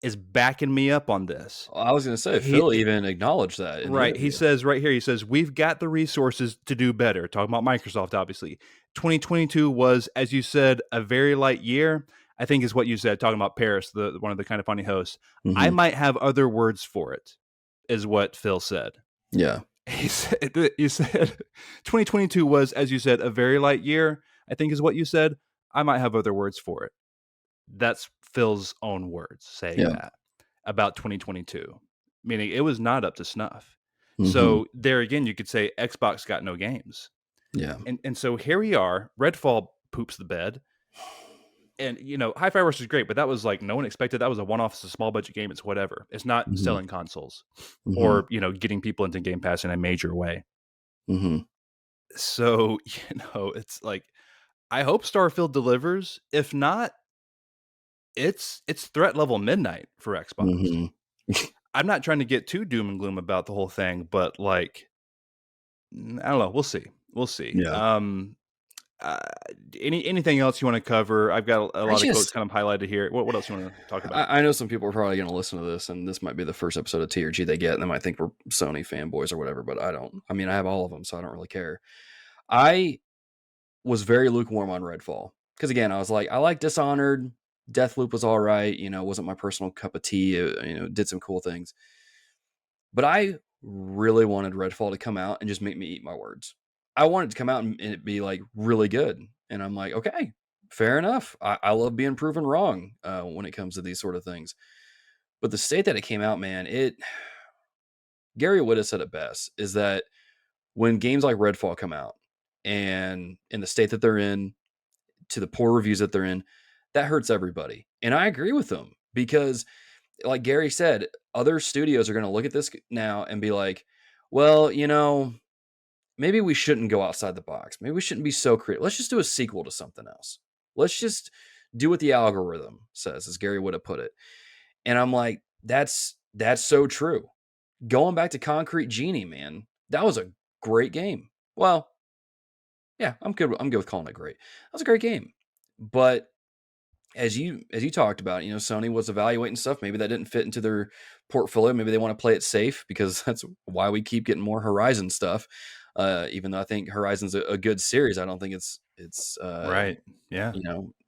B: is backing me up on this.
A: I was going to say,
B: He
A: Phil even acknowledged that in the
B: right. He
A: interview.
B: says right here, he says, we've got the resources to do better. Talking about Microsoft, obviously. 2022 was, as you said, a very light year. I think is what you said, talking about Paris, the one of the kind of funny hosts. I
A: Hmm.
B: might have other words for it, is what Phil said.
A: Yeah.
B: He said 2022 was, as you said, a very light year, I think is what you said. I might have other words for it. That's Phil's own words saying
A: Yeah.
B: that. about 2022, meaning it was not up to snuff.
A: Mhm.
B: So there again, you could say Xbox got no games.
A: Yeah.
B: And so here we are, Redfall poops the bed. And Hi-Fi Rush is great, but that was like no one expected. That was a one-off. It's a small budget game. It's whatever. It's not
A: Mhm.
B: selling consoles
A: Mhm.
B: or getting people into Game Pass in a major way.
A: Mhm.
B: So it's like I hope Starfield delivers. If not, it's threat level midnight for Xbox.
A: Mhm.
B: I'm not trying to get too doom and gloom about the whole thing, but like I don't know. We'll see. We'll see.
A: Yeah.
B: Uh, anything else you want to cover? I've got a
A: I
B: lot of quotes
A: just
B: kind of highlighted here. What else you want to talk about?
A: I know some people are probably going to listen to this, and this might be the first episode of TRG they get, and they might think we're Sony fanboys or whatever. But I don't. I mean, I have all of them, so I don't really care. I was very lukewarm on Redfall because, again, I was like, I like Dishonored. Deathloop was all right. Wasn't my personal cup of tea. Did some cool things, but I really wanted Redfall to come out and just make me eat my words. I wanted to come out and it be like really good, and I'm like, okay, fair enough. I love being proven wrong when it comes to these sort of things. But the state that it came out, man, Gary Whitta said it best, is that when games like Redfall come out and in the state that they're in, to the poor reviews that they're in, that hurts everybody. And I agree with them because, like Gary said, other studios are going to look at this now and be like, well, maybe we shouldn't go outside the box. Maybe we shouldn't be so creative. Let's just do a sequel to something else. Let's just do what the algorithm says, as Gary would have put it. And I'm like, that's so true. Going back to Concrete Genie, man, that was a great game. Well, yeah, I'm good. I'm good with calling it great. That was a great game. But as you talked about, Sony was evaluating stuff. Maybe that didn't fit into their portfolio. Maybe they want to play it safe because that's why we keep getting more Horizon stuff. Even though I think Horizon's a good series, I don't think it's
B: Right. Yeah.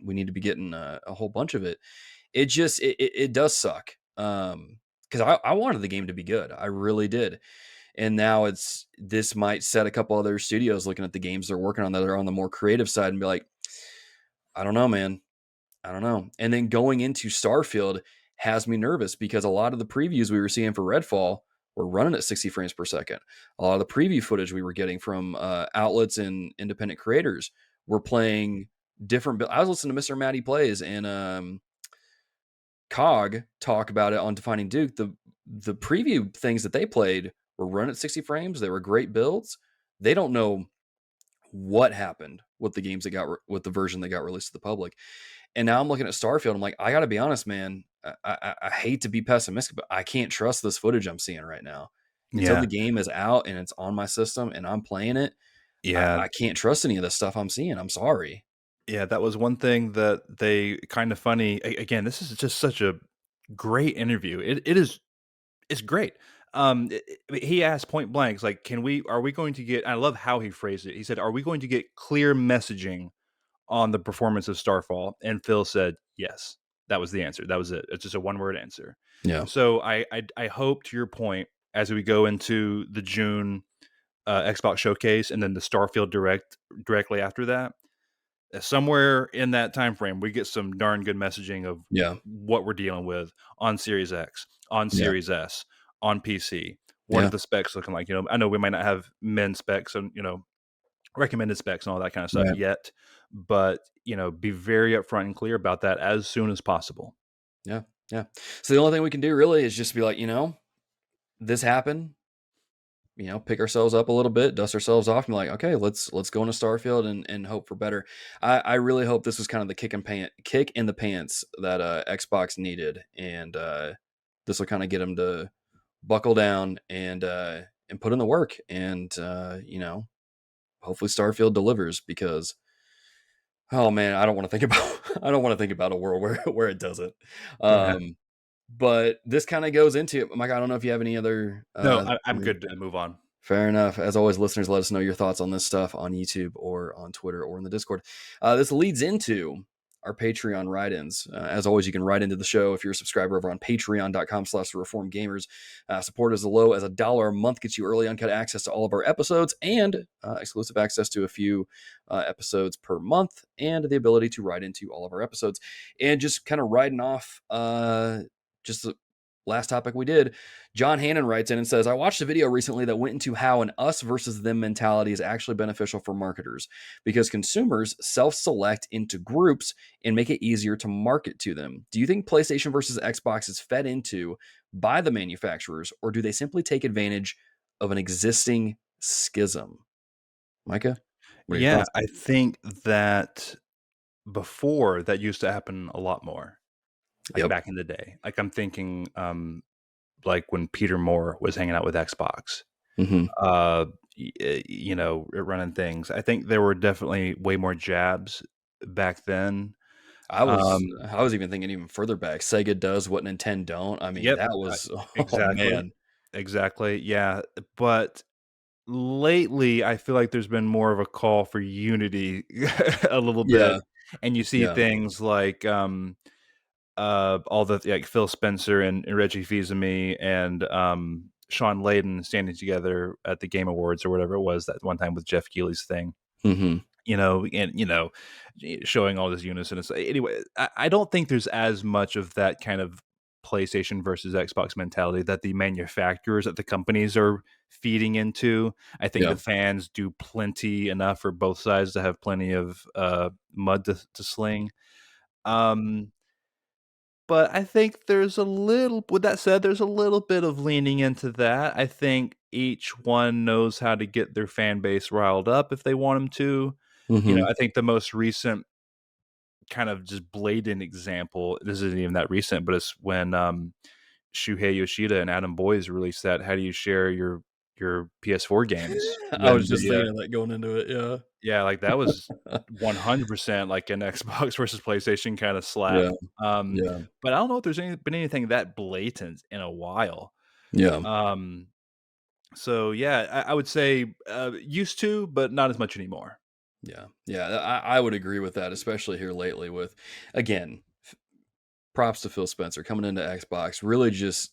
A: we need to be getting a whole bunch of it. It does suck. Because I wanted the game to be good. I really did. And now this might set a couple other studios looking at the games they're working on that are on the more creative side and be like, I don't know, man. I don't know. And then going into Starfield has me nervous because a lot of the previews we were seeing for Redfall were running at 60 frames per second. A lot of the preview footage we were getting from outlets and independent creators were playing different. I was listening to Mr. Matty Plays and Cog talk about it on Defining Duke. The preview things that they played were run at 60 frames. They were great builds. They don't know what happened with the games that with the version that got released to the public. And now I'm looking at Starfield. I'm like, I got to be honest, man. I hate to be pessimistic, but I can't trust this footage I'm seeing right now. Until the
B: Yeah.
A: game is out and it's on my system and I'm playing it,
B: Yeah.
A: I can't trust any of this stuff I'm seeing. I'm sorry.
B: Yeah. That was one thing that they kind of funny. Again, this is just such a great interview. It is. It's great. He asked point blank, it's like, are we going to get, I love how he phrased it. He said, are we going to get clear messaging on the performance of Starfall? And Phil said, yes. That was the answer. That was it. It's just a one word answer.
A: Yeah.
B: So I hope, to your point, as we go into the June Xbox showcase and then the Starfield Direct directly after that, somewhere in that time frame, we get some darn good messaging of
A: Yeah.
B: what we're dealing with on Series X, on
A: Yeah.
B: Series S, on PC. What are
A: Yeah.
B: the specs looking like? I know we might not have min specs and recommended specs and all that kind of stuff
A: Right.
B: yet, but be very upfront and clear about that as soon as possible.
A: Yeah. Yeah. So the only thing we can do really is just be like, this happened. Pick ourselves up a little bit, dust ourselves off, and be like, okay, let's go into Starfield and hope for better. I really hope this was kind of the kick in the pants that Xbox needed, and this will kind of get them to buckle down and put in the work, and hopefully Starfield delivers because oh man, I don't want to think about I don't want to think about a world where it doesn't.
B: Yeah.
A: But this kind of goes into it. Mike, I don't know if you have any other
B: No, I'm good to move on.
A: fair enough. As always, listeners, let us know your thoughts on this stuff on YouTube or on Twitter or in the Discord. This leads into our Patreon write-ins. As always, you can write into the show if you're a subscriber over on patreon.com/reformgamers. Support as low as $1 a month gets you early uncut access to all of our episodes and exclusive access to a few episodes per month and the ability to write into all of our episodes. And just kind of riding off just last topic we did, John Hannon writes in and says, I watched a video recently that went into how an us versus them mentality is actually beneficial for marketers because consumers self-select into groups and make it easier to market to them. Do you think PlayStation versus Xbox is fed into by the manufacturers, or do they simply take advantage of an existing schism? Micah, what are your
B: Yeah,
A: thoughts?
B: I think that before that used to happen a lot more, like
A: Yep.
B: back in the day. Like I'm thinking, like when Peter Moore was hanging out with Xbox,
A: Mm-hmm.
B: uh, you know, running things. I think there were definitely way more jabs back then.
A: I was
B: Um,
A: I was even thinking even further back. Sega does what Nintendo don't. I mean,
B: yep,
A: that was oh
B: exactly,
A: man.
B: exactly. Yeah, but lately, I feel like there's been more of a call for unity a little bit,
A: Yeah,
B: and you see
A: yeah.
B: things like, all the like, Phil Spencer and Reggie Fils-Aimé and, Sean Layden standing together at the Game Awards or whatever it was that one time with Jeff Keighley's thing,
A: Mhm.
B: you know, and, you know, showing all this unison. It's anyway, I don't think there's as much of that kind of PlayStation versus Xbox mentality that the manufacturers, that the companies are feeding into. I think
A: Yeah.
B: the fans do plenty enough for both sides to have plenty of mud to sling. Um, but I think there's a little, with that said, there's a little bit of leaning into that. I think each one knows how to get their fan base riled up if they want them to. You know,
A: Mhm.
B: I think the most recent kind of just blatant example, this isn't even that recent, but it's when Shuhei Yoshida and Adam Boyes released that "How do you share your PS4 games?"
A: I was
B: when
A: just
B: the
A: thinking of that going into it, yeah.
B: yeah, like that was 100% like an Xbox versus PlayStation kind of slap.
A: Yeah,
B: Um,
A: yeah,
B: but I don't know if there's been anything that blatant in a while.
A: yeah,
B: Um, so yeah, I would say used to, but not as much anymore.
A: yeah, yeah, I would agree with that, especially here lately with, again, props to Phil Spencer coming into Xbox, really just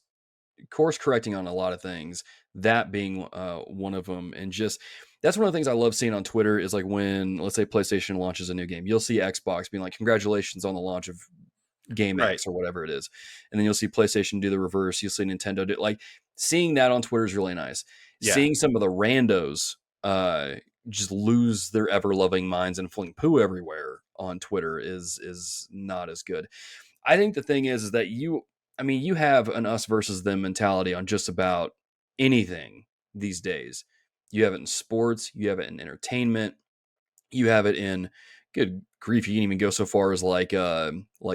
A: course correcting on a lot of things, that being one of them. And just that's one of the things I love seeing on Twitter is like when, let's say, PlayStation launches a new game, you'll see Xbox being like, congratulations on the launch of Game
B: Right.
A: X or whatever it is. And then you'll see PlayStation do the reverse. You'll see Nintendo do like seeing that on Twitter is really nice.
B: Yeah.
A: Seeing some of the randos just lose their ever loving minds and fling poo everywhere on Twitter is not as good. I think the thing is that I mean, you have an us versus them mentality on just about anything these days. You have it in sports, you have it in entertainment, you have it in good grief. You can even go so far as like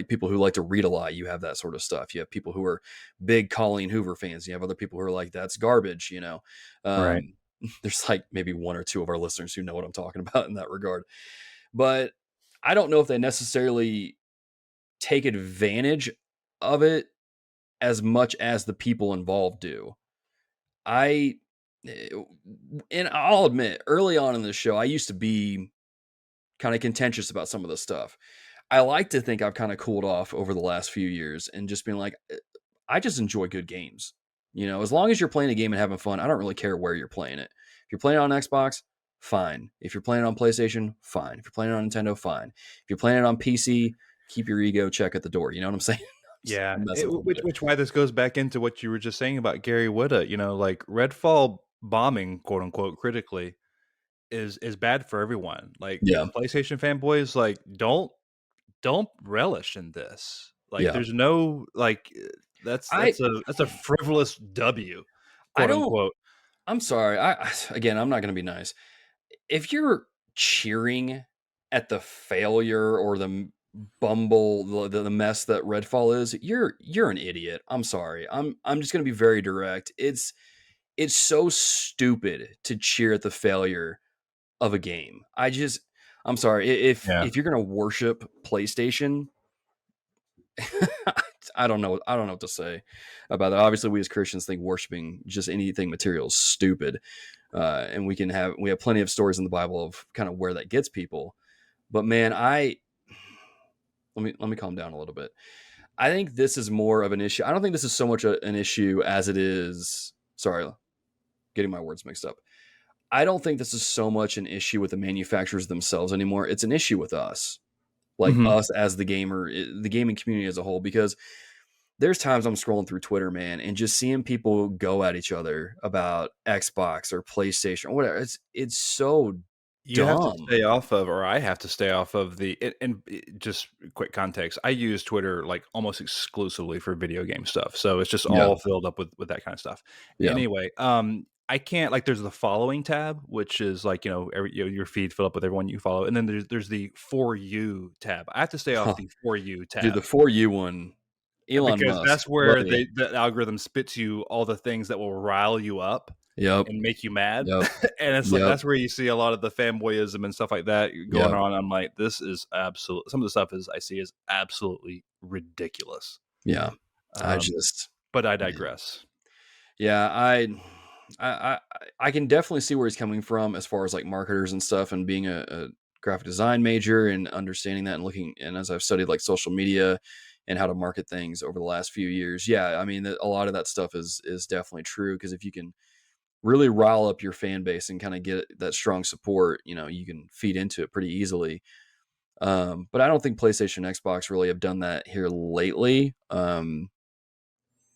A: people who like to read a lot. You have that sort of stuff. You have people who are big Colleen Hoover fans. You have other people who are like, that's garbage, you know.
B: Right.
A: Um, there's like maybe one or two of our listeners who know what I'm talking about in that regard. But I don't know if they necessarily take advantage of it as much as the people involved do. I eh, and I'll admit, early on in the show, I used to be kind of contentious about some of the stuff. I like to think I've kind of cooled off over the last few years and just been like, I just enjoy good games. You know, as long as you're playing a game and having fun, I don't really care where you're playing it. If you're playing it on Xbox, fine. If you're playing it on PlayStation, fine. If you're playing it on Nintendo, fine. If you're playing it on PC, keep your ego check at the door. You know what I'm saying? Just
B: Yeah,
A: messing with a little bit.
B: which why this goes back into what you were just saying about Gary Whitta. You know, like Redfall bombing, quote unquote, critically is bad for everyone. Like
A: Yeah,
B: PlayStation fanboys, like don't relish in this. Like,
A: yeah.
B: there's no like
A: I
B: that's a frivolous W,
A: I
B: quote
A: don't.
B: unquote.
A: I'm sorry. Again, I'm not going to be nice. If you're cheering at the failure or the bumble, the mess that Redfall is, you're an idiot. I'm sorry. I'm just going to be very direct. It's so stupid to cheer at the failure of a game. I'm sorry.
B: Yeah,
A: If you're going to worship PlayStation, I don't know. I don't know what to say about that. Obviously, we as Christians think worshiping just anything material is stupid, and we have plenty of stories in the Bible of kind of where that gets people. But man, I let me calm down a little bit. I think this is more of an issue. I don't think this is so much an issue as it is. Sorry, getting my words mixed up. I don't think this is so much an issue with the manufacturers themselves anymore. It's an issue with us, like
B: hmm
A: us as the gamer, the gaming community as a whole, because there's times I'm scrolling through Twitter, man, and just seeing people go at each other about Xbox or PlayStation or whatever. It's so
B: You have to
A: dumb.
B: stay off of, or I have to stay off of just quick context. I use Twitter like almost exclusively for video game stuff, so it's just
A: Yeah.
B: all filled up with that kind of stuff.
A: Yeah.
B: Anyway, I can't like there's the following tab, which is like your feed fill up with everyone you follow, and then there's the for you tab. I have to stay off
A: Huh.
B: the for you
A: Dude, the
B: tab.
A: For You one, Elon
B: Because
A: Musk,
B: that's where
A: buddy.
B: the algorithm spits you all the things that will rile you up
A: Yep.
B: and make you mad,
A: Yep.
B: and it's like
A: Yep.
B: that's where you see a lot of the fanboyism and stuff like that going
A: Yep.
B: on. I'm like, this is absolute. Some of the stuff is I see is absolutely ridiculous.
A: Yeah. I
B: Um,
A: just,
B: but I
A: man.
B: digress.
A: Yeah, I I can definitely see where he's coming from as far as like marketers and stuff, and being a graphic design major and understanding that and looking, and as I've studied like social media and how to market things over the last few years. Yeah, I mean a lot of that stuff is definitely true, because if you can really rile up your fan base and kind of get that strong support, you can feed into it pretty easily. But I don't think PlayStation, Xbox really have done that here lately.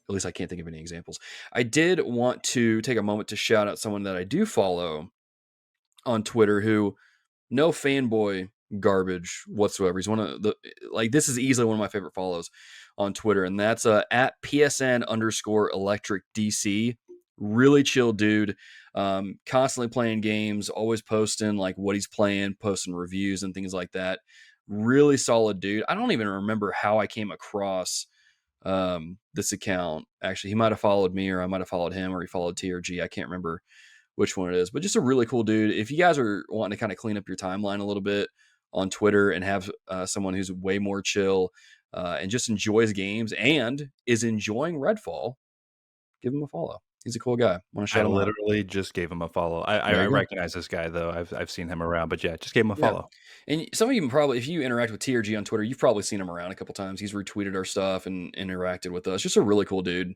A: At least I can't think of any examples. I did want to take a moment to shout out someone that I do follow on Twitter, who no fanboy garbage whatsoever. He's one of the, like, this is easily one of my favorite follows on Twitter, and that's at PSN_electric DC. Really chill dude. Constantly playing games, always posting like what he's playing, posting reviews and things like that. Really solid dude. I don't even remember how I came across this account. Actually, he might have followed me, or I might have followed him, or he followed TRG. I can't remember which one it is, but just a really cool dude. If you guys are wanting to kind of clean up your timeline a little bit on Twitter and have someone who's way more chill and just enjoys games and is enjoying Redfall, give him a follow. He's a cool guy. Want to
B: I
A: shout him out.
B: literally just gave him a follow.
A: There
B: I
A: you go.
B: recognize this guy though. I've seen him around, but yeah, just gave him a
A: Yeah.
B: follow.
A: And some of you probably, if you interact with TRG on Twitter, you've probably seen him around a couple times. He's retweeted our stuff and interacted with us. Just a really cool dude.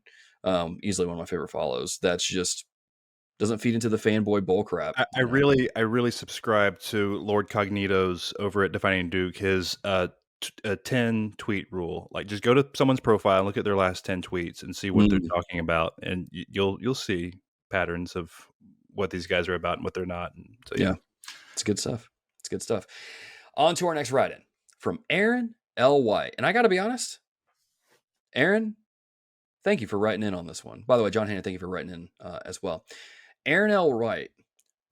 A: Easily one of my favorite follows. That's just doesn't feed into the fanboy bull crap.
B: I really subscribe to Lord Cognito's over at Defining Duke, his 10 tweet rule. Like just go to someone's profile and look at their last 10 tweets and see what they're
A: Mm,
B: talking about, and you'll see patterns of what these guys are about and what they're not. And so yeah.
A: yeah, it's good stuff. It's good stuff. On to our next write-in from Aaron L. White. And I got to be honest, Aaron, thank you for writing in on this one. By the way, John Hannon, thank you for writing in as well. Aaron L. White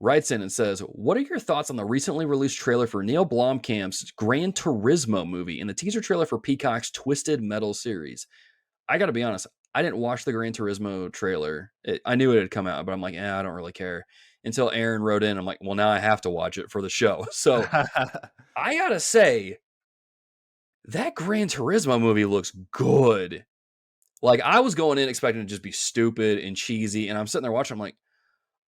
A: writes in and says, what are your thoughts on the recently released trailer for Neil Blomkamp's Gran Turismo movie and the teaser trailer for Peacock's Twisted Metal series? I got to be honest, I didn't watch the Gran Turismo trailer. I knew it had come out, but I'm like, I don't really care. Until Aaron wrote in, I'm like, well, now I have to watch it for the show. So I got to say, that Gran Turismo movie looks good. Like, I was going in expecting it to just be stupid and cheesy, and I'm sitting there watching, I'm like,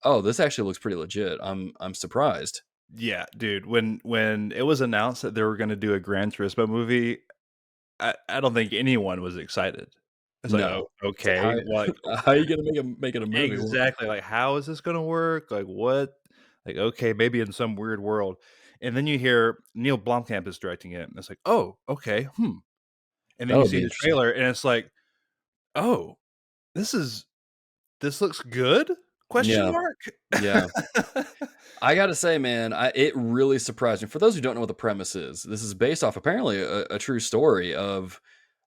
A: oh, this actually looks pretty legit. I'm surprised.
B: Yeah, dude. When it was announced that they were going to do a Gran Turismo movie, I don't think anyone was excited. It's like,
A: No.
B: oh,
A: It's like,
B: okay, like
A: how are you gonna make it a movie?
B: exactly. Like, how is this going to work? Like, what? Like, okay, maybe in some weird world. And then you hear Neil Blomkamp is directing it, and it's like, oh, okay, And then
A: That
B: you
A: would
B: see
A: be
B: the
A: interesting.
B: trailer, and it's like, oh, this looks good? Question
A: Yeah.
B: mark.
A: Yeah. I gotta say, man, it really surprised me. For those who don't know what the premise is, this is based off apparently a true story of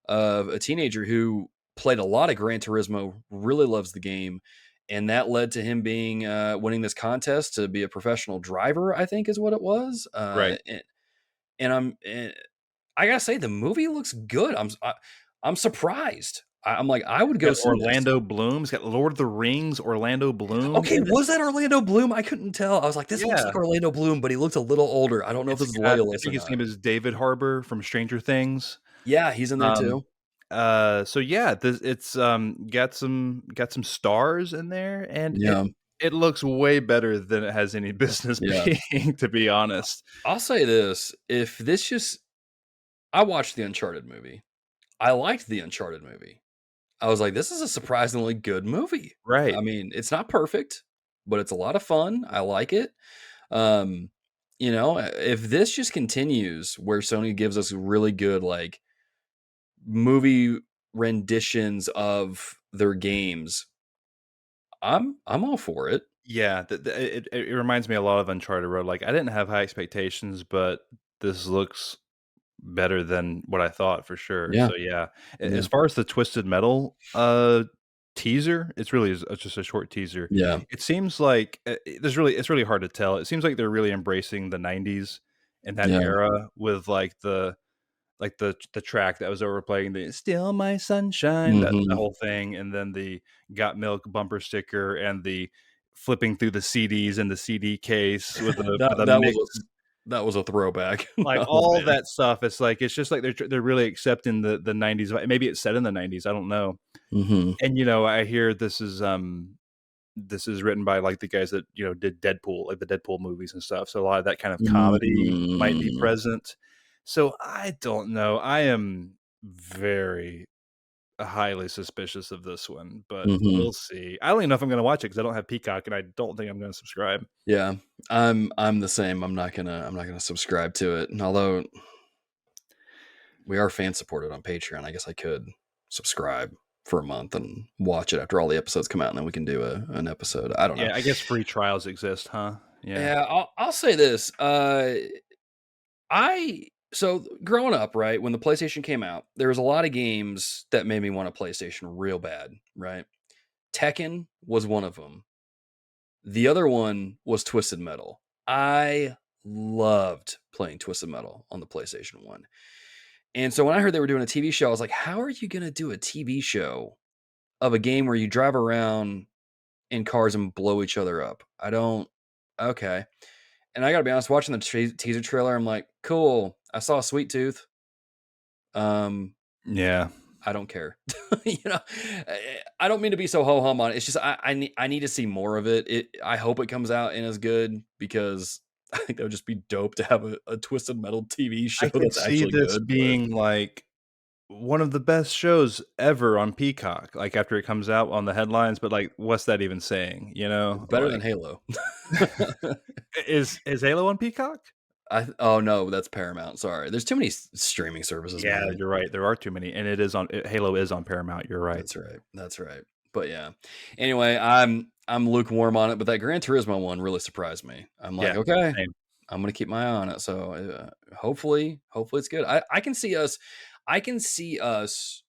A: a teenager who played a lot of Gran Turismo, really loves the game, and that led to him being winning this contest to be a professional driver. I think is what it was.
B: Right.
A: And I gotta say, the movie looks good. I'm surprised. I'm like, I would go
B: Got
A: see this.
B: Orlando Bloom. He's got Lord of the Rings, Orlando Bloom
A: Okay,
B: in it.
A: was that Orlando Bloom? I couldn't tell. I was like, this looks
B: Yeah.
A: like Orlando Bloom, but he looked a little older. I don't know if
B: It's
A: this is
B: got I
A: Legolas or
B: think his
A: not.
B: name is David Harbour from Stranger Things.
A: Yeah, he's in there
B: Um,
A: too.
B: so yeah, this it's, got some stars in there, and
A: Yeah,
B: it looks way better than it has any business
A: yeah.
B: being, to be honest.
A: I'll say this: if this just, I watched the Uncharted movie. I liked the Uncharted movie. I was like, this is a surprisingly good movie. I
B: Right.
A: mean, it's not perfect, but it's a lot of fun. I like it. Um, if this just continues where Sony gives us really good like movie renditions of their games, I'm all for it.
B: Yeah, it reminds me a lot of Uncharted Road. Like, I didn't have high expectations, but this looks better than what I thought for sure.
A: Yeah,
B: So yeah,
A: yeah,
B: as far as the Twisted Metal teaser, it's just a short teaser.
A: yeah,
B: It seems like it's really hard to tell. It seems like they're really embracing the 90s and that
A: yeah.
B: era with like the track that was overplaying the "Still My Sunshine," that the
A: Mhm.
B: whole thing, and then the "Got Milk" bumper sticker and the flipping through the CDs in the CD case with
A: That
B: a
A: that was a
B: mix,
A: that was a throwback.
B: like,
A: Oh,
B: all
A: man.
B: that stuff. It's like it's just like they're really accepting the 90s vi maybe it's set in the 90s, I don't know.
A: Mhm.
B: And, I hear this is written by, like, the guys that, did Deadpool, like the Deadpool movies and stuff, so a lot of that kind of comedy might be
A: Mm.
B: present. So, I don't know. I am very highly suspicious of this one, but
A: Mhm.
B: we'll see. I don't even know if I'm gonna watch it because I don't have Peacock, and I don't think I'm gonna subscribe.
A: Yeah. I'm the same. I'm not gonna subscribe to it. And although we are fan supported on Patreon, I guess I could subscribe for a month and watch it after all the episodes come out, and then we can do an episode. I don't know.
B: Yeah, I guess free trials exist, huh? Yeah.
A: Yeah, I'll say this. I so growing up, right, when the PlayStation came out, there was a lot of games that made me want a PlayStation real bad, right? Tekken was one of them. The other one was Twisted Metal. I loved playing Twisted Metal on the PlayStation 1. And so when I heard they were doing a TV show, I was like, how are you going to do a TV show of a game where you drive around in cars and blow each other up? I don't. Okay. And I got to be honest, watching the teaser trailer, I'm like, cool. I saw Sweet Tooth. Um,
B: Yeah.
A: I don't care. you know, I don't mean to be so ho hum on it. It's just I need to see more of it. I hope it comes out and is good because I think that would just be dope to have a Twisted Metal TV show
B: I could
A: that's
B: see
A: actually
B: this
A: good. But
B: being, like, one of the best shows ever on Peacock, like, after it comes out on the headlines, but, like, what's that even saying, you
A: it's
B: know?
A: better than
B: Like,
A: Halo.
B: is Halo on Peacock?
A: Oh no, that's Paramount. Sorry, there's too many streaming services,
B: Yeah,
A: man.
B: you're right, there are too many, and Halo is on Paramount, you're right.
A: That's right. That's right. But yeah. Anyway, I'm lukewarm on it, but that Gran Turismo one really surprised me. I'm like,
B: Yeah,
A: okay,
B: same.
A: I'm gonna keep my eye on it. So hopefully it's good. I can see us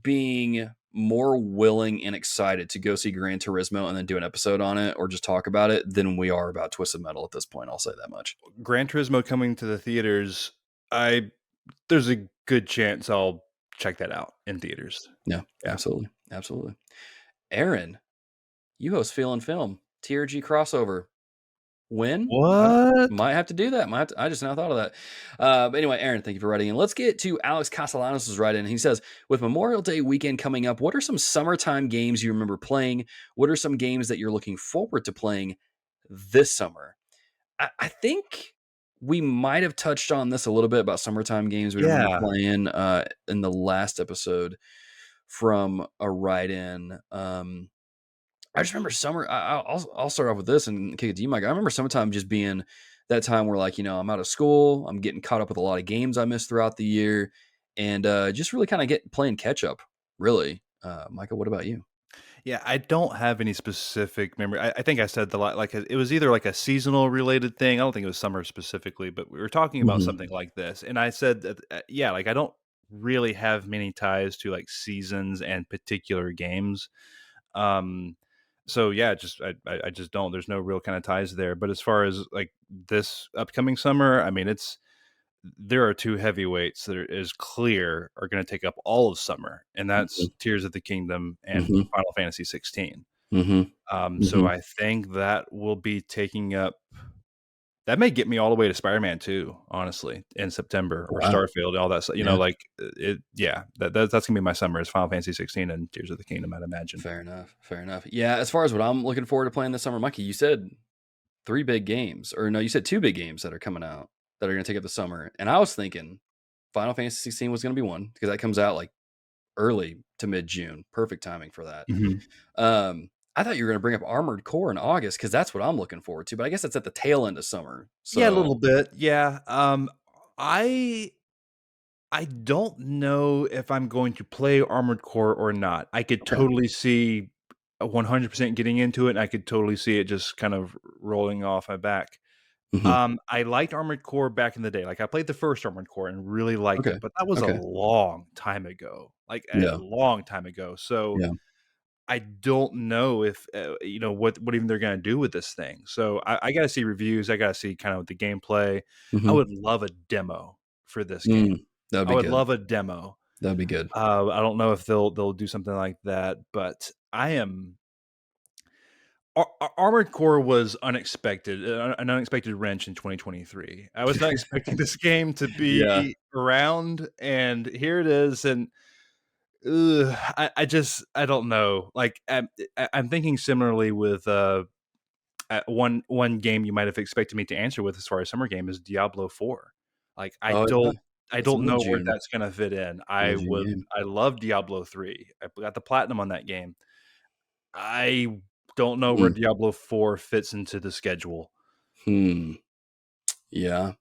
A: being more willing and excited to go see Gran Turismo and then do an episode on it or just talk about it than we are about Twisted Metal at this point. I'll say that much.
B: Gran Turismo coming to the theaters, I there's a good chance I'll check that out in theaters.
A: Yeah,
B: Yeah.
A: absolutely, absolutely. Aaron, you host Feeling Film TRG crossover. When?
B: What?
A: Might have to do that. I just now thought of that. But anyway, Aaron, thank you for writing in. Let's get to Alex Castellanos' write in. He says, with Memorial Day weekend coming up, what are some summertime games you remember playing? What are some games that you're looking forward to playing this summer? I think we might have touched on this a little bit about summertime games we remember
B: Yeah.
A: playing in the last episode from a write in. I just remember summer. I'll start off with this and kick it to you, Mike. I remember summertime just being that time where, like, I'm out of school, I'm getting caught up with a lot of games I missed throughout the year, and just really kind of get playing catch up. Really, Michael. What about you?
B: Yeah, I don't have any specific memory. I think I said like it was either like a seasonal related thing. I don't think it was summer specifically, but we were talking about
A: Hmm.
B: something like this, and I said that yeah, like I don't really have many ties to like seasons and particular games. Um, so yeah, just I just don't. There's no real kind of ties there. But as far as like this upcoming summer, I mean, there are two heavyweights that is clear are going to take up all of summer, and that's Tears of the Kingdom and
A: Hmm.
B: Final Fantasy 16.
A: Hmm.
B: So
A: Hmm.
B: I think that will be taking up. That may get me all the way to Spider-Man 2, honestly, in September or
A: Wow.
B: Starfield, all that stuff.
A: Yeah.
B: Like it. Yeah, that's gonna be my summer. Is Final Fantasy 16 and Tears of the Kingdom, I'd imagine.
A: Fair enough. Fair enough. Yeah. As far as what I'm looking forward to playing this summer, Mikey, you said three big games, or no, you said two big games that are coming out that are going to take up the summer, and I was thinking Final Fantasy 16 was going to be one because that comes out like early to mid June. Perfect timing for that.
B: Mhm.
A: I thought you were going to bring up Armored Core in August because that's what I'm looking forward to. But I guess it's at the tail end of summer.
B: Yeah, a
A: So
B: little bit. Yeah. I I don't know if I'm going to play Armored Core or not. I could
A: Okay.
B: totally see 100% getting into it, and I could totally see it just kind of rolling off my back.
A: Mhm.
B: I liked Armored Core back in the day. Like, I played the first Armored Core and really liked
A: Okay.
B: it, but that was a
A: Okay.
B: long time ago, like, a
A: Yeah.
B: long time ago. So,
A: Yeah.
B: I don't know if, what even they're gonna do with this thing. So, I gotta see reviews. I gotta see kind of the gameplay. I
A: Mhm.
B: would love a demo for this game.
A: Mm. That'd
B: I
A: be
B: would
A: good.
B: love a demo.
A: That'd be good.
B: I don't know if they'll do something like that, but I am Armored Core was unexpected, an unexpected wrench in 2023. I was not expecting this game to
A: Yeah.
B: be around, and here it is, and I don't know. Like, I'm thinking similarly with one game you might have expected me to answer with as far as summer game is Diablo 4. Like,
A: Oh, yeah.
B: I
A: That's
B: don't
A: another
B: know where
A: June.
B: that's gonna fit in.
A: Another June game.
B: I love Diablo 3. I got the platinum on that game. I don't know where
A: Mm.
B: Diablo 4 fits into the schedule.
A: Hmm. Yeah.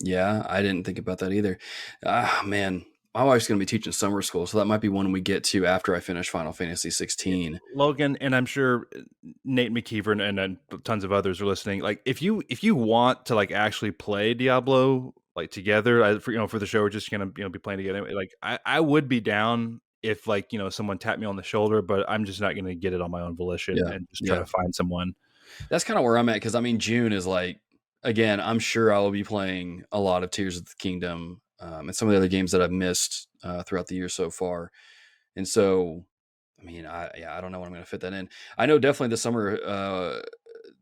A: Yeah, I didn't think about that either. Ah, man. My wife's gonna be teaching summer school, so that might be one we get to after I finish Final Fantasy
B: Yeah,
A: 16.
B: Logan, and I'm sure Nate McKeever and then tons of others are listening. Like, if you want to like actually play Diablo like together, for the show, we're just gonna be playing together. Like, I would be down if like someone tapped me on the shoulder, but I'm just not gonna get it on my own volition
A: Yeah.
B: and just try
A: Yeah.
B: to find someone.
A: That's kinda where I'm at because I mean, June is like again, I'm sure I will be playing a lot of Tears of the Kingdom, and some of the other games that I've missed, throughout the year so far. And so, I mean, I don't know when I'm gonna fit that in. I know definitely this summer,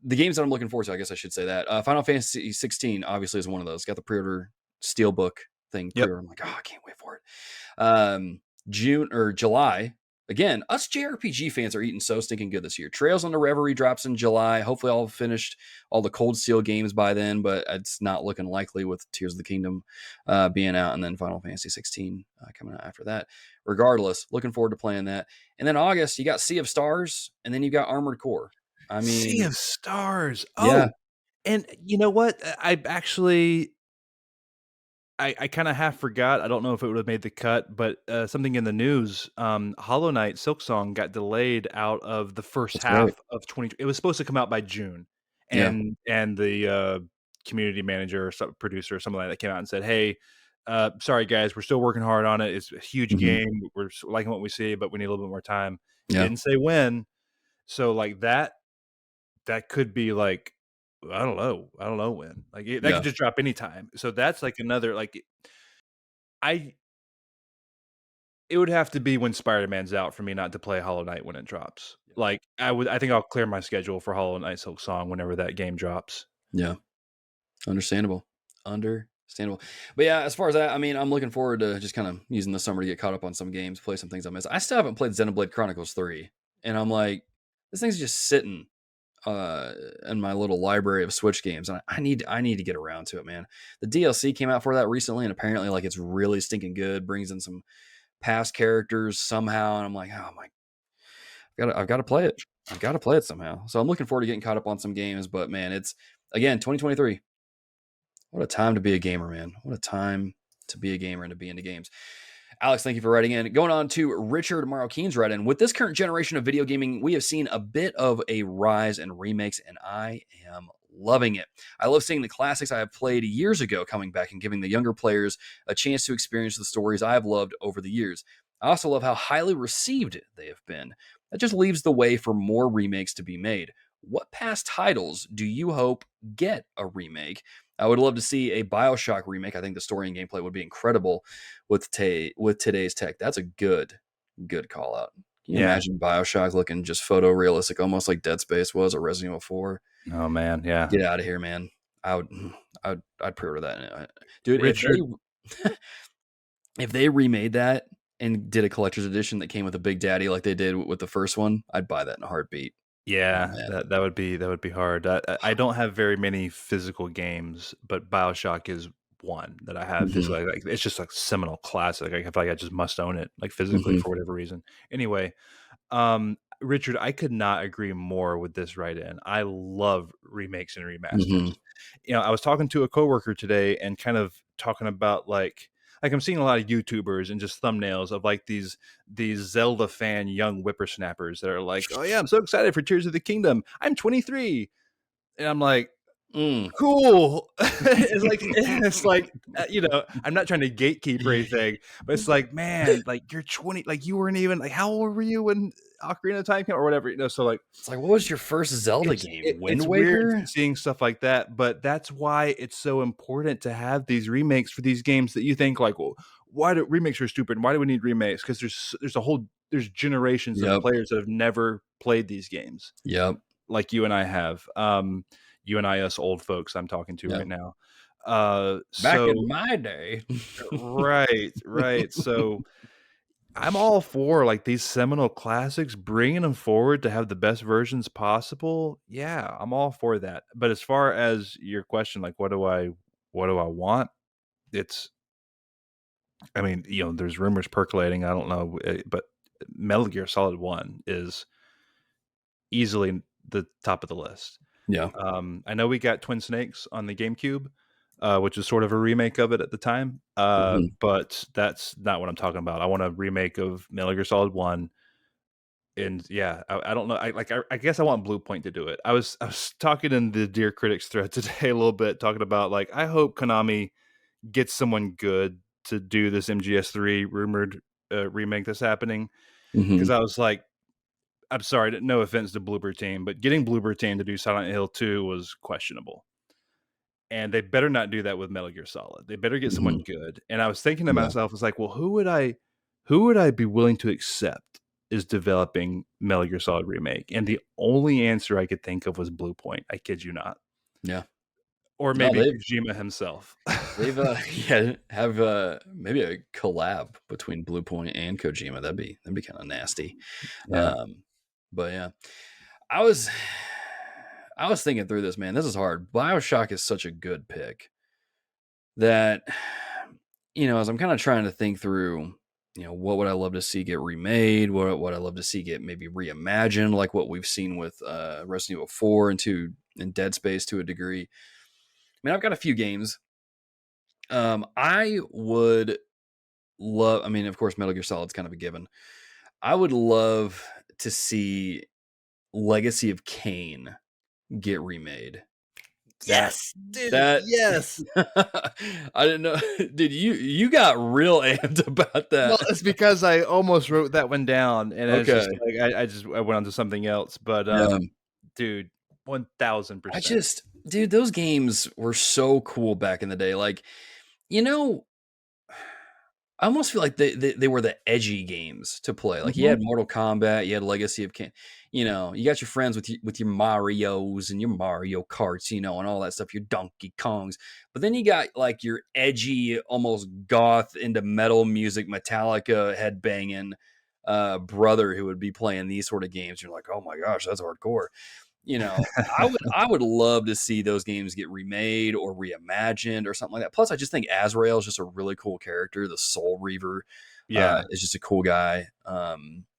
A: the games that I'm looking forward to, I guess I should say that. Final Fantasy 16 obviously is one of those. Got the pre-order steelbook thing
B: Yep.
A: pre-order. I'm like, oh, I can't wait for it. June or July. Again, us JRPG fans are eating so stinking good this year. Trails on the Reverie drops in July. Hopefully, I'll have finished all the Cold Steel games by then, but it's not looking likely with Tears of the Kingdom being out and then Final Fantasy 16 coming out after that. Regardless, looking forward to playing that. And then August, you got Sea of Stars, and then you got Armored Core. I
B: Sea
A: mean,
B: of Stars.
A: yeah,
B: Oh, and you know what? I actually I kinda half forgot. I don't know if it would have made the cut, but, something in the news, Hollow Knight: Silksong got delayed out of the first
A: that's right.
B: half of 20. It was supposed to come out by June,
A: Yeah.
B: and the, community manager or some producer or something like that came out and said, "Hey, sorry guys, we're still working hard on it. It's a huge
A: Hmm.
B: game. We're liking what we see, but we need a little bit more time."
A: Yeah.
B: Didn't say when. So, like, that could be, like, I don't know when. Like, that could
A: Yeah.
B: just drop anytime. So that's, like, another, like, I it would have to be when Spider-Man's out for me not to play Hollow Knight when it drops. Like, I think I'll clear my schedule for Hollow Knight: Silksong whenever that game drops.
A: Yeah. Understandable. Understandable. But yeah, as far as that, I mean, I'm looking forward to just kind of using the summer to get caught up on some games, play some things I missed. I still haven't played Xenoblade Chronicles 3. And I'm like, this thing's just sitting uh in my little library of Switch games. And I need to get around to it, man. The DLC came out for that recently, and apparently like it's really stinking good, brings in some past characters somehow. And I'm like, oh my I've got to play it. I've got to play it somehow. So I'm looking forward to getting caught up on some games, but man, it's again 2023. What a time to be a gamer, man. What a time to be a gamer and to be into games. Alex, thank you for writing in. Going on to Richard Marroquin's write in. With this current generation of video gaming, we have seen a bit of a rise in remakes, and I am loving it. I love seeing the classics I have played years ago coming back and giving the younger players a chance to experience the stories I have loved over the years. I also love how highly received they have been. That just leaves the way for more remakes to be made. What past titles do you hope get a remake? I would love to see a BioShock remake. I think the story and gameplay would be incredible with today's tech. That's a good call out. Can you
B: Yeah.
A: imagine BioShock looking just photorealistic, almost like Dead Space was or Resident Evil 4?
B: Oh, man, yeah.
A: Get out of here, man. I would I'd pre-order that. Dude,
B: Richard
A: if they remade that and did a collector's edition that came with a Big Daddy like they did with the first one, I'd buy that in a heartbeat. Oh
B: Yeah,
A: man.
B: that would be hard. I don't have very many physical games, but BioShock is one that I have
A: Mhm.
B: physically. Like, it's just a seminal classic. I feel like I just must own it, like, physically
A: Mhm.
B: for whatever reason. Anyway, Richard, I could not agree more with this write-in. I love remakes and remasters.
A: Mhm.
B: I was talking to a coworker today and kind of talking about, like, like I'm seeing a lot of YouTubers and just thumbnails of like these Zelda fan young whippersnappers that are like, "Oh yeah, I'm so excited for Tears of the Kingdom. I'm 23," and I'm like,
A: Mm.
B: cool. It's like I'm not trying to gatekeep or anything, but it's like, man, like you're 20, like you weren't even like, how old were you when Ocarina of Time came or whatever, so like
A: It's like, what was your first Zelda game? Wind
B: it's weird
A: Waker?
B: seeing stuff like that, but that's why it's so important to have these remakes for these games that you think like, well, why do remakes are stupid? Why do we need remakes? Because there's generations of
A: Yep.
B: players that have never played these games
A: Yep.
B: like you and I have. You and I, us old folks I'm talking to
A: Yep.
B: right now.
A: Back
B: So
A: in my day.
B: right, right. So I'm all for like these seminal classics, bringing them forward to have the best versions possible. Yeah, I'm all for that. But as far as your question, like, what do I want? It's, I mean, there's rumors percolating. I don't know, but Metal Gear Solid One is easily the top of the list.
A: Yeah.
B: I know we got Twin Snakes on the GameCube, which is sort of a remake of it at the time,
A: Mhm.
B: but that's not what I'm talking about. I want a remake of Metal Gear Solid One, and yeah, I don't know. I guess I want Blue Point to do it. I was talking in the Dear Critics thread today a little bit, talking about like I hope Konami gets someone good to do this MGS3 rumored remake that's happening, because
A: Mhm.
B: I was like, I'm sorry, no offense to Bloober Team, but getting Bloober Team to do Silent Hill 2 was questionable. And they better not do that with Metal Gear Solid. They better get someone
A: Mhm.
B: good. And I was thinking to
A: Yeah.
B: myself, I was like, well, who would I be willing to accept is developing Metal Gear Solid remake? And the only answer I could think of was Blue Point. I kid you not.
A: Yeah.
B: Or
A: No,
B: maybe Kojima himself.
A: they've yeah, have maybe a collab between Bluepoint and Kojima. That'd be kind of nasty.
B: Yeah.
A: Um, but yeah, I was I was thinking through this, man. This is hard. BioShock is such a good pick that as I'm kind of trying to think through, what would I love to see get remade? What I love to see get maybe reimagined, like what we've seen with Resident Evil 4 and Dead Space to a degree. I mean, I've got a few games. I would love. I mean, of course, Metal Gear Solid's kind of a given. I would love to see Legacy of Kain get remade. That
B: Yes, dude.
A: that
B: Yes.
A: I didn't know, dude. You got real amped about
B: Well,
A: that.
B: it's because I almost wrote that one down, and it's
A: Okay,
B: just like I went on to something else. But
A: yeah.
B: dude, 1000%.
A: Dude, those games were so cool back in the day. Like, you know, I almost feel like they were the edgy games to play. Like you
B: Mhm.
A: had Mortal Kombat, you had Legacy of Kain. You got your friends with your Mario's and your Mario Karts, and all that stuff. Your Donkey Kongs, but then you got like your edgy, almost goth into metal music, Metallica headbanging brother who would be playing these sort of games. You're like, oh my gosh, that's hardcore. You know, I would love to see those games get remade or reimagined or something like that. Plus, I just think Azrael is just a really cool character. The Soul Reaver
B: Yeah.
A: is just a cool guy.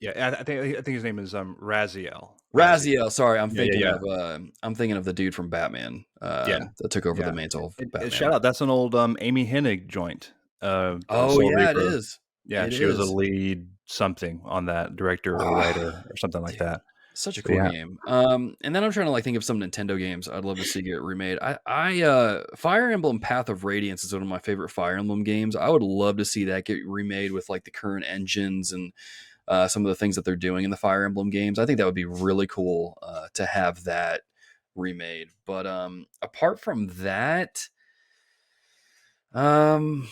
B: Yeah, I think his name is, Raziel. Raziel.
A: Raziel, sorry,
B: Yeah, yeah, yeah.
A: I'm thinking of the dude from Batman
B: Yeah,
A: that took over the
B: yeah.
A: mantle of
B: Shout
A: Batman.
B: out, that's an old, Amy Hennig joint,
A: Oh
B: Soul
A: yeah, it
B: Reaper.
A: is.
B: Yeah,
A: It
B: she was a
A: is.
B: lead something on that, director or
A: Ah,
B: writer or something like
A: dude,
B: that.
A: such a
B: But
A: cool
B: yeah.
A: game. And then I'm trying to like think of some Nintendo games I'd love to see get remade. Fire Emblem Path of Radiance is one of my favorite Fire Emblem games. I would love to see that get remade with like the current engines and some of the things that they're doing in the Fire Emblem games. I think that would be really cool to have that remade. But apart from that, um,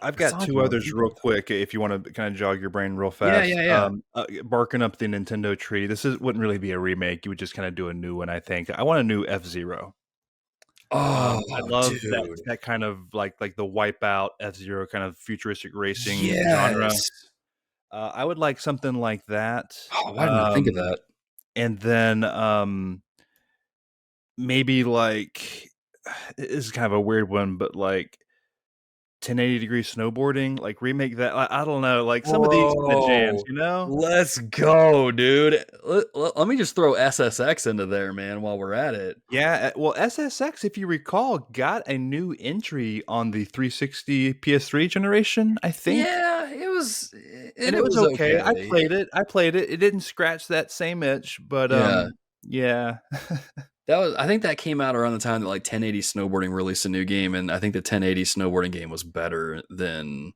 B: I've
A: that's
B: got
A: all I
B: 2
A: can really
B: others
A: think
B: real
A: of.
B: quick if you wanna kinda jog your brain real
A: Yeah,
B: fast.
A: yeah, yeah.
B: Barking up the Nintendo tree, wouldn't really be a remake, you would just kinda do a new one, I think. I want a new F-Zero. I
A: Oh,
B: love that
A: dude.
B: that kind of like the Wipeout, F-Zero kind of futuristic racing genre.
A: Yes.
B: I would like something like that,
A: Oh, why didn't I think of that?
B: and then, maybe, like this is kind of a weird one, but, like, 1080-degree snowboarding, like, remake that. I don't know, like, some of these kinda jams,
A: Bro,
B: you know?
A: let's go, dude. Let me just throw SSX into there, man, while we're at it.
B: Yeah, well, SSX, if you recall, got a new entry on the 360 PS3 generation, I think,
A: Yeah,
B: and
A: it
B: it was
A: was
B: okay. I
A: okay.
B: played it. I played it. It didn't scratch that same itch, but,
A: Yeah.
B: yeah.
A: I think that came out around the time that, like, 1080 Snowboarding released a new game, and I think the 1080 Snowboarding game was better than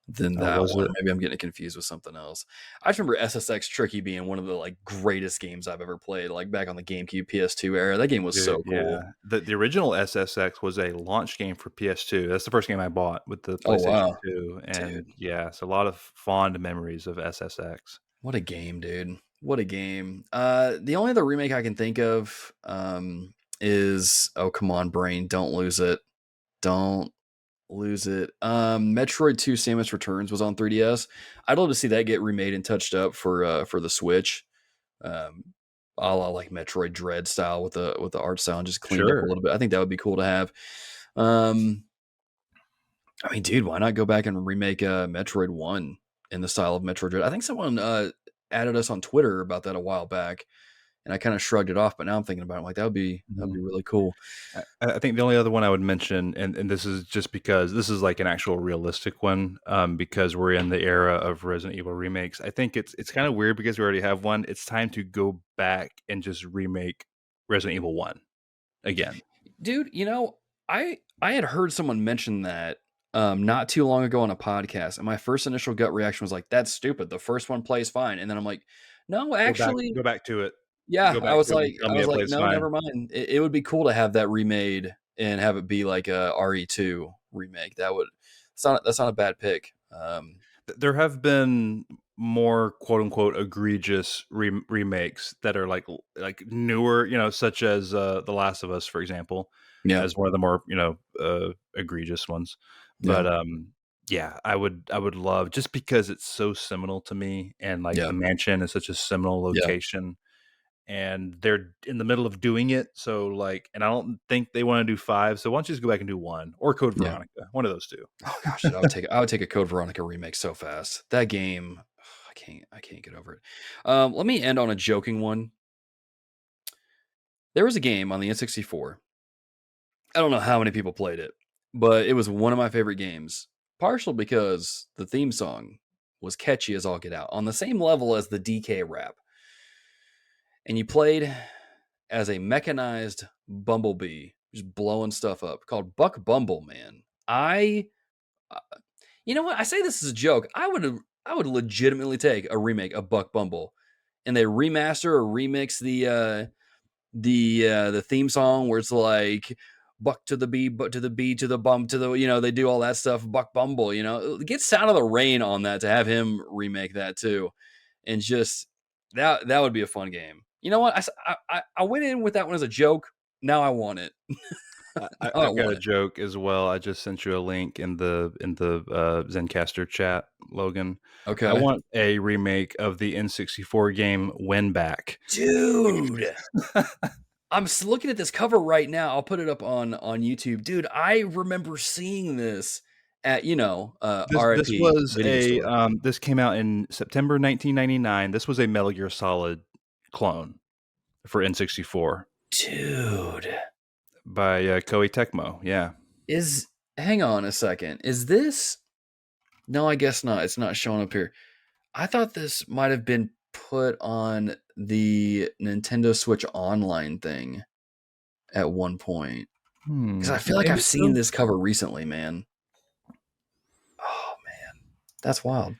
B: Oh,
A: that
B: was
A: one,
B: it?
A: or maybe I'm getting it confused with something else. I just remember SSX Tricky being one of the, like, greatest games I've ever played, like, back on the GameCube, PS2 era. That game was
B: Dude,
A: so cool.
B: yeah. The original SSX was a launch game for PS2. That's the first game I bought with the
A: Oh,
B: PlayStation
A: wow.
B: 2, and,
A: Dude,
B: yeah, so a lot of fond memories of SSX.
A: what a game, dude. What a game. The only other remake I can think of, is oh, come on, brain, don't lose it. Don't lose it. Metroid 2 Samus Returns was on 3DS. I'd love to see that get remade and touched up for the Switch. Um, a la like Metroid Dread style with the art style and just cleaned up a
B: Sure.
A: little bit. I think that would be cool to have. Um, I mean, dude, why not go back and remake Metroid 1 in the style of Metroid Dread? I think someone added us on Twitter about that a while back, and I kind of shrugged it off. But now I'm thinking about it, I'm like that'd be
B: Mhm.
A: really cool.
B: I think the only other one I would mention, and this is just because this is like an actual realistic one, because we're in the era of Resident Evil remakes. I think it's kind of weird because we already have one. It's time to go back and just remake Resident Evil 1 again.
A: Dude, I had heard someone mention that not too long ago on a podcast, and my first initial gut reaction was like, "That's stupid. The first one plays fine," and then I'm like, "No, actually,
B: Go back to it.
A: yeah."
B: Go back to it and tell
A: I
B: me
A: was
B: it
A: like,
B: plays
A: "No,
B: fine.
A: never mind. It would be cool to have that remade and have it be like a RE2 remake. That's not a bad pick."
B: There have been more quote unquote egregious remakes that are like newer, such as The Last of Us, for example,
A: Yeah,
B: as one of the more egregious ones.
A: yeah,
B: But yeah, I would love, just because it's so seminal to me, and like
A: yeah,
B: the mansion is such a seminal
A: yeah,
B: location, and they're in the middle of doing it. So like, and I don't think they want to do five. So why don't you just go back and do one, or Code
A: yeah.
B: Veronica, one of those two.
A: Oh gosh, dude, I would take a Code Veronica remake so fast. That game, I can't get over it. Let me end on a joking one. There was a game on the N64. I don't know how many people played it, but it was one of my favorite games. Partial because the theme song was catchy as all get out, on the same level as the DK rap. And you played as a mechanized bumblebee, just blowing stuff up, called Buck Bumble, man. Uh, you know what? I say this as a joke. I would legitimately take a remake of Buck Bumble, and they remaster or remix the theme song where it's like buck to the bee, but to the bee, to the bum, to the, they do all that stuff. Buck Bumble, get Sound of the Rain on that to have him remake that too, and just that would be a fun game. You know what? I went in with that one as a joke. Now I want it.
B: I,
A: Now I
B: I've got
A: want
B: a
A: it.
B: joke as well. I just sent you a link in the Zencaster chat, Logan. I
A: Okay,
B: want a remake of the N64 game Win Back.
A: dude. Looking at this cover right now. I'll put it up on YouTube, dude. I remember seeing this at
B: This
A: RIP
B: was
A: video
B: a
A: store.
B: this came out in September 1999. This was a Metal Gear Solid clone for N64
A: Dude,
B: by Koei Tecmo. Yeah.
A: is hang on a second. Is this? No, I guess not. It's not showing up here. I thought this might have been put on the Nintendo Switch Online thing at one point because I feel like
B: Maybe
A: I've seen
B: so.
A: this cover recently, man. Oh man, that's wild.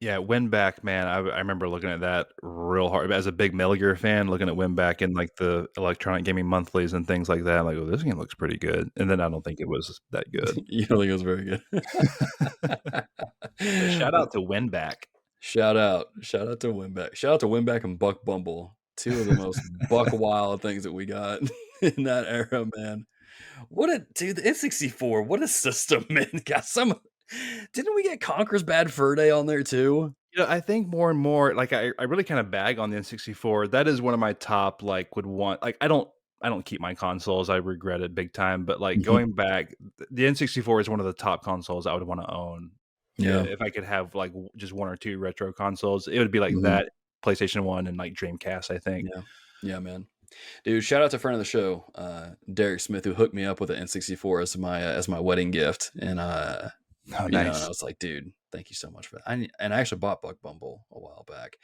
B: Yeah, Win Back, man. I remember looking at that real hard as a big Metal Gear fan, looking at Win Back in like the Electronic Gaming Monthlies and things like that. I'm like, oh, this game looks pretty good. And then I don't think it was that good.
A: You don't think it was very
B: But shout
A: good?
B: out to Win Back.
A: Shout out to Winback. Shout out to Winback and Buck Bumble. Two of the most buck wild things that we got in that era, man. What a dude, the N64, what a system, man. Got some didn't we get Conker's Bad Fur Day on there too?
B: I think more and more, like I really kind of bag on the N64. That is one of my top, like, would want, like, I don't keep my consoles. I regret it big time. But like
A: Mhm.
B: going back, the N64 is one of the top consoles I would want to own.
A: Yeah.
B: If I could have like just one or two retro consoles, it would be like
A: Mhm.
B: that, PlayStation 1 and like Dreamcast, I think.
A: Yeah. Yeah, man. Dude, shout out to friend of the show, Derek Smith, who hooked me up with an N64 as my wedding gift, and
B: Oh,
A: and I
B: nice.
A: was like, dude, thank you so much for that. And I actually bought Buck Bumble a while back.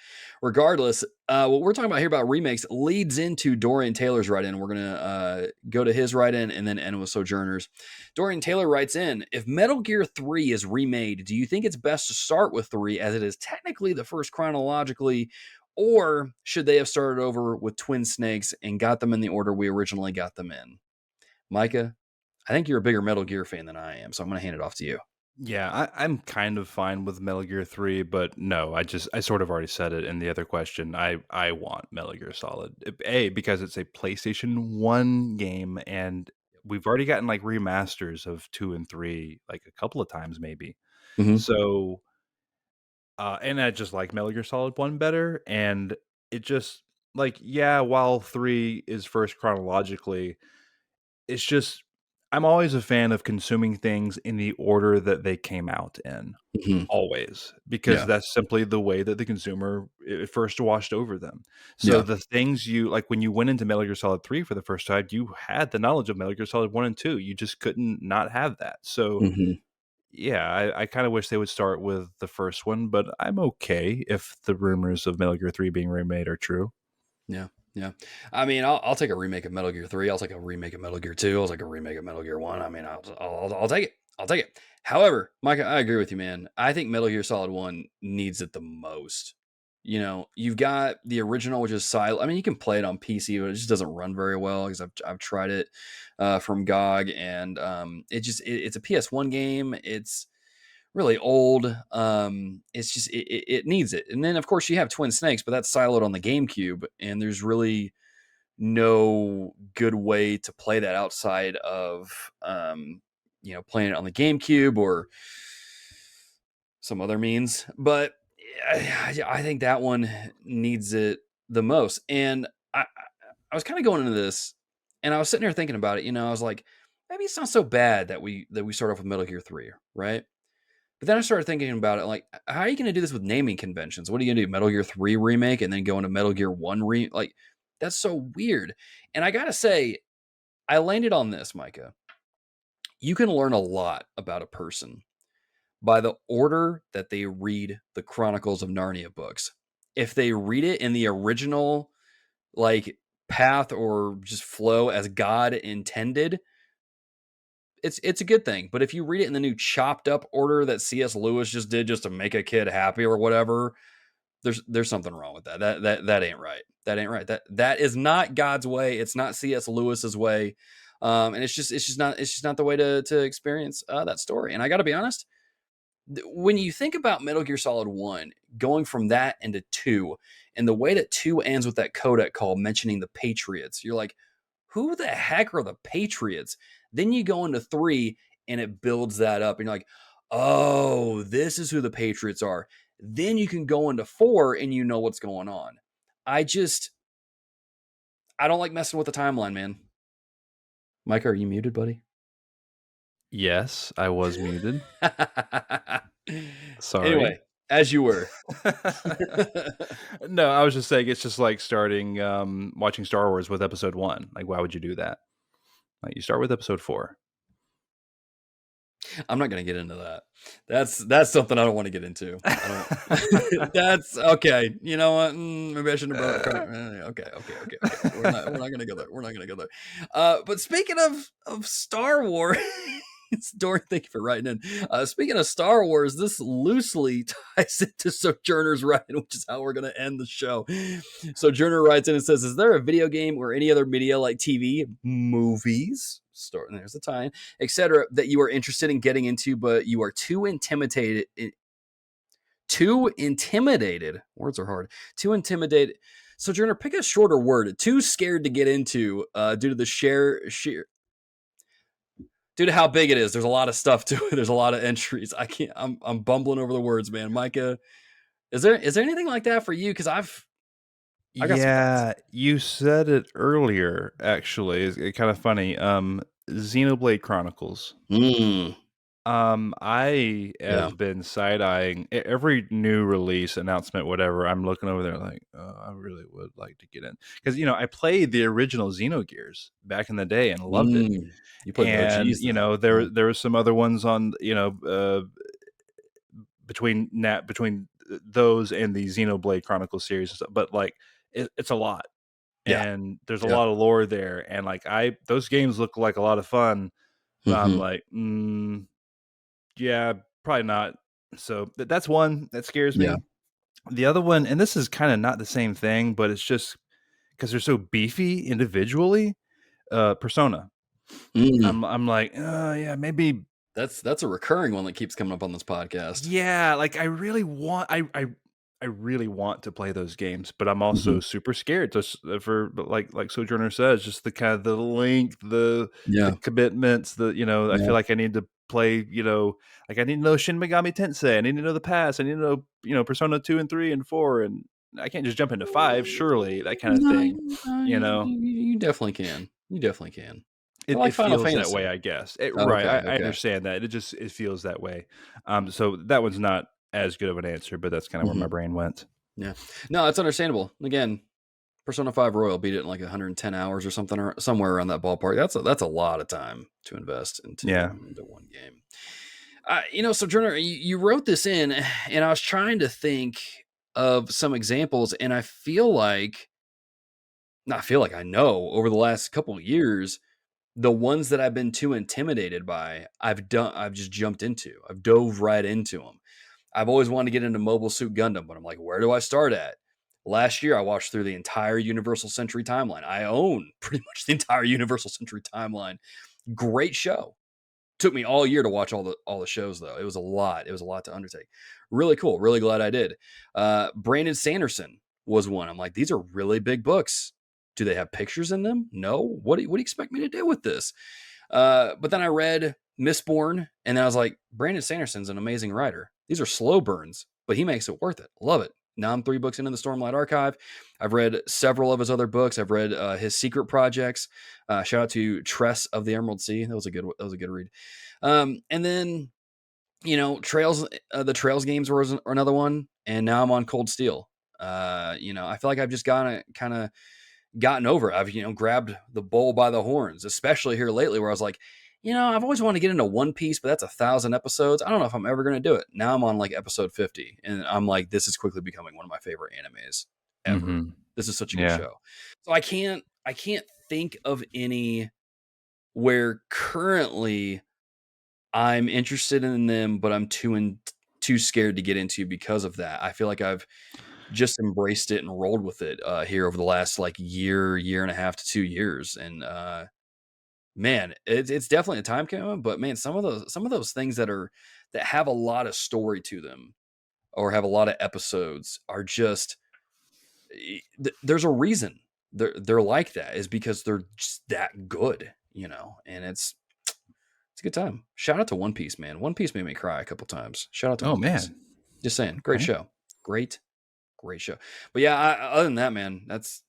A: Regardless, what we're talking about here about remakes leads into Dorian Taylor's write in. We're gonna go to his write in and then end with Sojourners. Dorian Taylor writes in: if Metal Gear 3 is remade, do you think it's best to start with 3 as it is technically the first chronologically? Or should they have started over with Twin Snakes and got them in the order we originally got them in? Micah, I think you're a bigger Metal Gear fan than I am, so I'm going to hand it off to you.
B: Yeah, I'm kind of fine with Metal Gear 3, but no, I sort of already said it in the other question. I want Metal Gear Solid. A, because it's a PlayStation 1 game, and we've already gotten like remasters of 2 and 3 like a couple of times maybe.
A: Mm-hmm.
B: So and I just like Metal Gear Solid 1 better, and it just like, yeah, while 3 is first chronologically, it's just I'm always a fan of consuming things in the order that they came out in,
A: Mm-hmm.
B: always, because
A: Yeah.
B: that's simply the way that the consumer first washed over them. So
A: Yeah.
B: the things you like when you went into Metal Gear Solid 3 for the first time, you had the knowledge of Metal Gear Solid 1 and 2. You just couldn't not have that. So
A: Mm-hmm.
B: yeah, I kind of wish they would start with the first one, but I'm okay if the rumors of Metal Gear 3 being remade are true.
A: Yeah. Yeah. I mean, I'll take a remake of Metal Gear 3. I'll take a remake of Metal Gear 2. I'll take a remake of Metal Gear 1. I mean, I'll take it. I'll take it. However, Micah, I agree with you, man. I think Metal Gear Solid 1 needs it the most. You've got the original, which is silent. I mean, you can play it on PC, but it just doesn't run very well because I've tried it from GOG, and it's a PS1 game. It's really old. It's just it needs it. And then of course you have Twin Snakes, but that's siloed on the GameCube, and there's really no good way to play that outside of playing it on the GameCube or some other means. But I think that one needs it the most. And I was kind of going into this, and I was sitting here thinking about it. I was like, maybe it's not so bad that we start off with Metal Gear 3, right? But then I started thinking about it, like, how are you going to do this with naming conventions? What are you going to do? Metal Gear 3 remake and then go into Metal Gear 1 like, that's so weird. And I got to say, I landed on this, Micah. You can learn a lot about a person by the order that they read the Chronicles of Narnia books. If they read it in the original, like, path or just flow as God intended, it's a good thing. But if you read it in the new chopped up order that C.S. Lewis just did just to make a kid happy or whatever, there's something wrong with that. That ain't right. That ain't right. That is not God's way. It's not C.S. Lewis's way. And it's just not the way to experience that story. And I got to be honest, when you think about Metal Gear Solid 1, going from that into 2, and the way that 2 ends with that codec call mentioning the Patriots, you're like, who the heck are the Patriots? Then you go into 3 and it builds that up, and you're like, oh, this is who the Patriots are. Then you can go into 4 and you know what's going on. I just, I don't like messing with the timeline, man. Micah, are you muted, buddy?
B: Yes, I was muted. Sorry.
A: Anyway, as you were.
B: No, I was just saying it's just like starting watching Star Wars with episode 1. Like why would you do that? Like you start with episode 4.
A: I'm not going to get into that. That's something I don't want to get into. I don't. That's okay. You know what? Maybe I shouldn't have brought up. Okay. We're not going to go there. We're not going to go there. But speaking of Star Wars. Dorian, thank you for writing in. Speaking of Star Wars, this loosely ties into Sojourner's writing, which is how we're going to end the show. Sojourner writes in and says, is there a video game or any other media like TV, movies, and there's the tie, etc., that you are interested in getting into, but you are too intimidated, words are hard, too intimidated. Sojourner, pick a shorter word, too scared to get into due to the sheer due to how big it is. There's a lot of stuff to it. There's a lot of entries. I can't. I'm bumbling over the words, man. Micah, is there anything like that for you? Because I got some thoughts.
B: Yeah, you said it earlier, actually. It's kind of funny. Xenoblade Chronicles.
A: Mm,
B: I
A: yeah.
B: have been side-eyeing every new release, announcement, whatever. I'm looking over there like, I really would like to get in because I played the original Xenogears back in the day and loved it.
A: Mm. You played the
B: And
A: OGs then. Yeah.
B: there were some other ones on between those and the Xenoblade Chronicles series and stuff, but like it's a lot,
A: Yeah.
B: and there's a
A: Yeah.
B: lot of lore there, and like those games look like a lot of fun, but I'm
A: Hmm.
B: like, yeah, probably not. So that's one that scares
A: Yeah.
B: me. The other one, and this is kind of not the same thing, but it's just because they're so beefy individually. Persona.
A: Mm.
B: I'm like, yeah, maybe.
A: That's a recurring one that keeps coming up on this podcast.
B: Yeah, like I really want to play those games, but I'm
A: Hmm.
B: also super scared just for but like Sojourner says, just the kind of the length, the
A: Yeah.
B: commitments, I
A: Yeah.
B: feel like I need to play, like I need to know Shin Megami Tensei, I need to know the past, I need to know, Persona 2 and 3 and 4, and I can't just jump into 5, surely, that kind of
A: No,
B: thing, you know?
A: you definitely can. You definitely can. I
B: It
A: like Final
B: feels that way,
A: Fantasy.
B: I guess. Right,
A: Okay.
B: I
A: Okay.
B: understand that. It feels that way. So that one's not as good of an answer, but that's kinda where my
A: Hmm.
B: brain went.
A: Yeah. No, it's understandable. Again, Persona 5 Royal beat it in like 110 hours or something, or somewhere around that ballpark. That's a lot of time to invest
B: Yeah.
A: into one game. Sojourner, you wrote this in, and I was trying to think of some examples, and I feel like, not feel like I know over the last couple of years, the ones that I've been too intimidated by, I've just jumped into. I've dove right into them. I've always wanted to get into Mobile Suit Gundam, but I'm like, where do I start at? Last year, I watched through the entire Universal Century timeline. I own pretty much the entire Universal Century timeline. Great show. Took me all year to watch all the shows though. It was a lot. It was a lot to undertake. Really cool. Really glad I did. Brandon Sanderson was one. I'm like, these are really big books. Do they have pictures in them? No. What do you expect me to do with this? But then I read Mistborn, and then I was like, Brandon Sanderson's an amazing writer. These are slow burns, but he makes it worth it. Love it. Now I'm 3 books into the Stormlight Archive. I've read several of his other books. I've read his secret projects. Shout out to Tress of the Emerald Sea. That was a good read. And then Trails. The Trails games were another one, and now I'm on Cold Steel. I feel like I've just gotten over it. I've grabbed the bull by the horns, especially here lately, where I was like, I've always wanted to get into One Piece, but that's 1,000 episodes. I don't know if I'm ever going to do it. Now I'm on like episode 50, and I'm like, this is quickly becoming one of my favorite animes ever.
B: Mhm.
A: This is such a good
B: Yeah.
A: show. So I can't think of any where currently I'm interested in them, but I'm too scared to get into because of that. I feel like I've just embraced it and rolled with it here over the last like year and a half to 2 years, and man, it's definitely a time commitment. But man, some of those things that have a lot of story to them or have a lot of episodes are just there's a reason they're like that is because they're just that good, and it's a good time. Shout out to One Piece, man. One Piece made me cry a couple times. Shout out to
B: Oh,
A: One Piece.
B: man.
A: Just saying, great
B: Okay.
A: show, great great show. But yeah, other than that, man, that's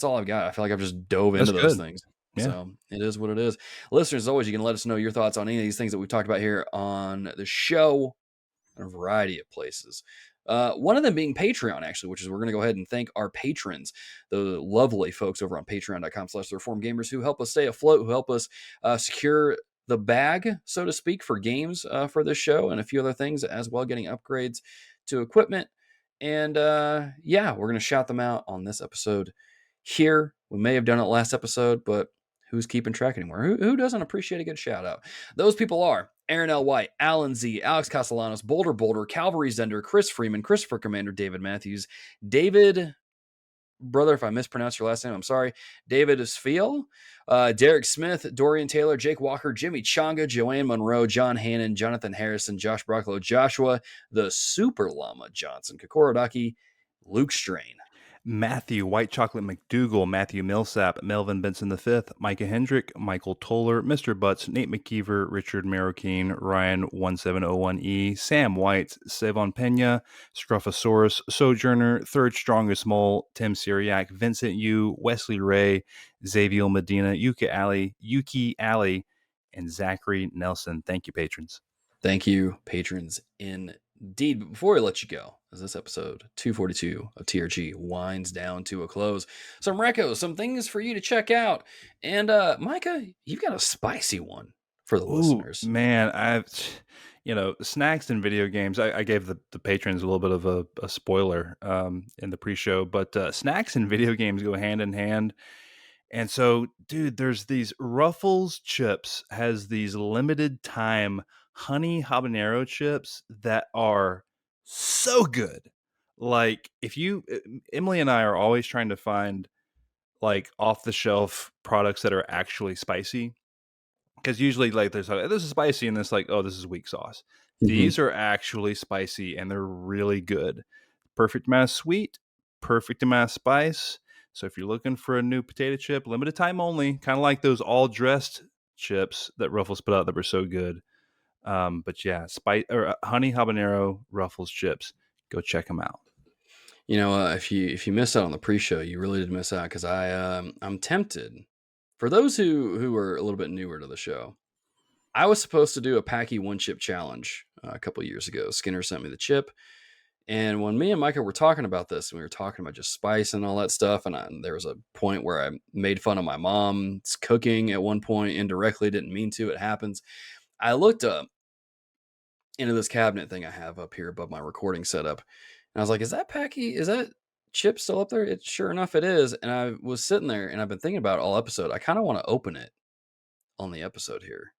A: all I've got. I feel like I've just dove
B: That's
A: into those
B: good.
A: things.
B: Yeah.
A: So it is what it is. Listeners, as always, you can let us know your thoughts on any of these things that we've talked about here on the show in a variety of places. One of them being Patreon, actually, which is we're going to go ahead and thank our patrons, the lovely folks over on patreon.com/reformgamers who help us stay afloat, who help us secure the bag, so to speak, for games for this show and a few other things as well, getting upgrades to equipment. And yeah, we're going to shout them out on this episode here. We may have done it last episode, but who's keeping track anymore? Who doesn't appreciate a good shout out? Those people are Aaron L. White, Alan Z, Alex Castellanos, Boulder, Calvary Zender, Chris Freeman, Christopher Commander, David Matthews, David, brother, if I mispronounce your last name, I'm sorry, David Isfiel, Derek Smith, Dorian Taylor, Jake Walker, Jimmy Changa, Joanne Monroe, John Hannon, Jonathan Harrison, Josh Brocklow, Joshua, the Super Llama Johnson, Kokorodaki, Luke Strain.
B: Matthew White Chocolate McDougal, Matthew Millsap, Melvin Benson V, Micah Hendrick, Michael Toller, Mr. Butts, Nate McKeever, Richard Marroquin, Ryan1701E, Sam White, Savon Pena, Scruffosaurus, Sojourner, Third Strongest Mole, Tim Syriac, Vincent Yu, Wesley Ray, Xavier Medina, Yuki Alley, and Zachary Nelson. Thank you, patrons.
A: Thank you, patrons, indeed. But before we let you go, as this episode 242 of TRG winds down to a close, some Reco, some things for you to check out. And Micah, you've got a spicy one for the
B: Ooh,
A: listeners.
B: man, snacks and video games. I gave the patrons a little bit of a spoiler in the pre-show, but snacks and video games go hand in hand. And so, dude, there's these Ruffles chips has these limited time honey habanero chips that are so good. Like if you, Emily and I are always trying to find like off the shelf products that are actually spicy. Because usually, like, there's like, this is spicy, and this like, oh, this is weak sauce.
A: Mhm.
B: These are actually spicy, and they're really good. Perfect amount of sweet, perfect amount of spice. So if you're looking for a new potato chip, limited time only, kind of like those all dressed chips that Ruffles put out that were so good. But yeah, spice or honey habanero Ruffles chips. Go check them out.
A: You know, if you missed out on the pre-show, you really did miss out because I'm tempted. For those who are a little bit newer to the show, I was supposed to do a Packy one chip challenge a couple years ago. Skinner sent me the chip, and when me and Micah were talking about this, and we were talking about just spice and all that stuff, and there was a point where I made fun of my mom's cooking at one point indirectly, didn't mean to. It happens. I looked up into this cabinet thing I have up here above my recording setup, and I was like, "Is that Packy? Is that chip still up there?" It sure enough it is. And I was sitting there, and I've been thinking about it all episode. I kind of want to open it on the episode here.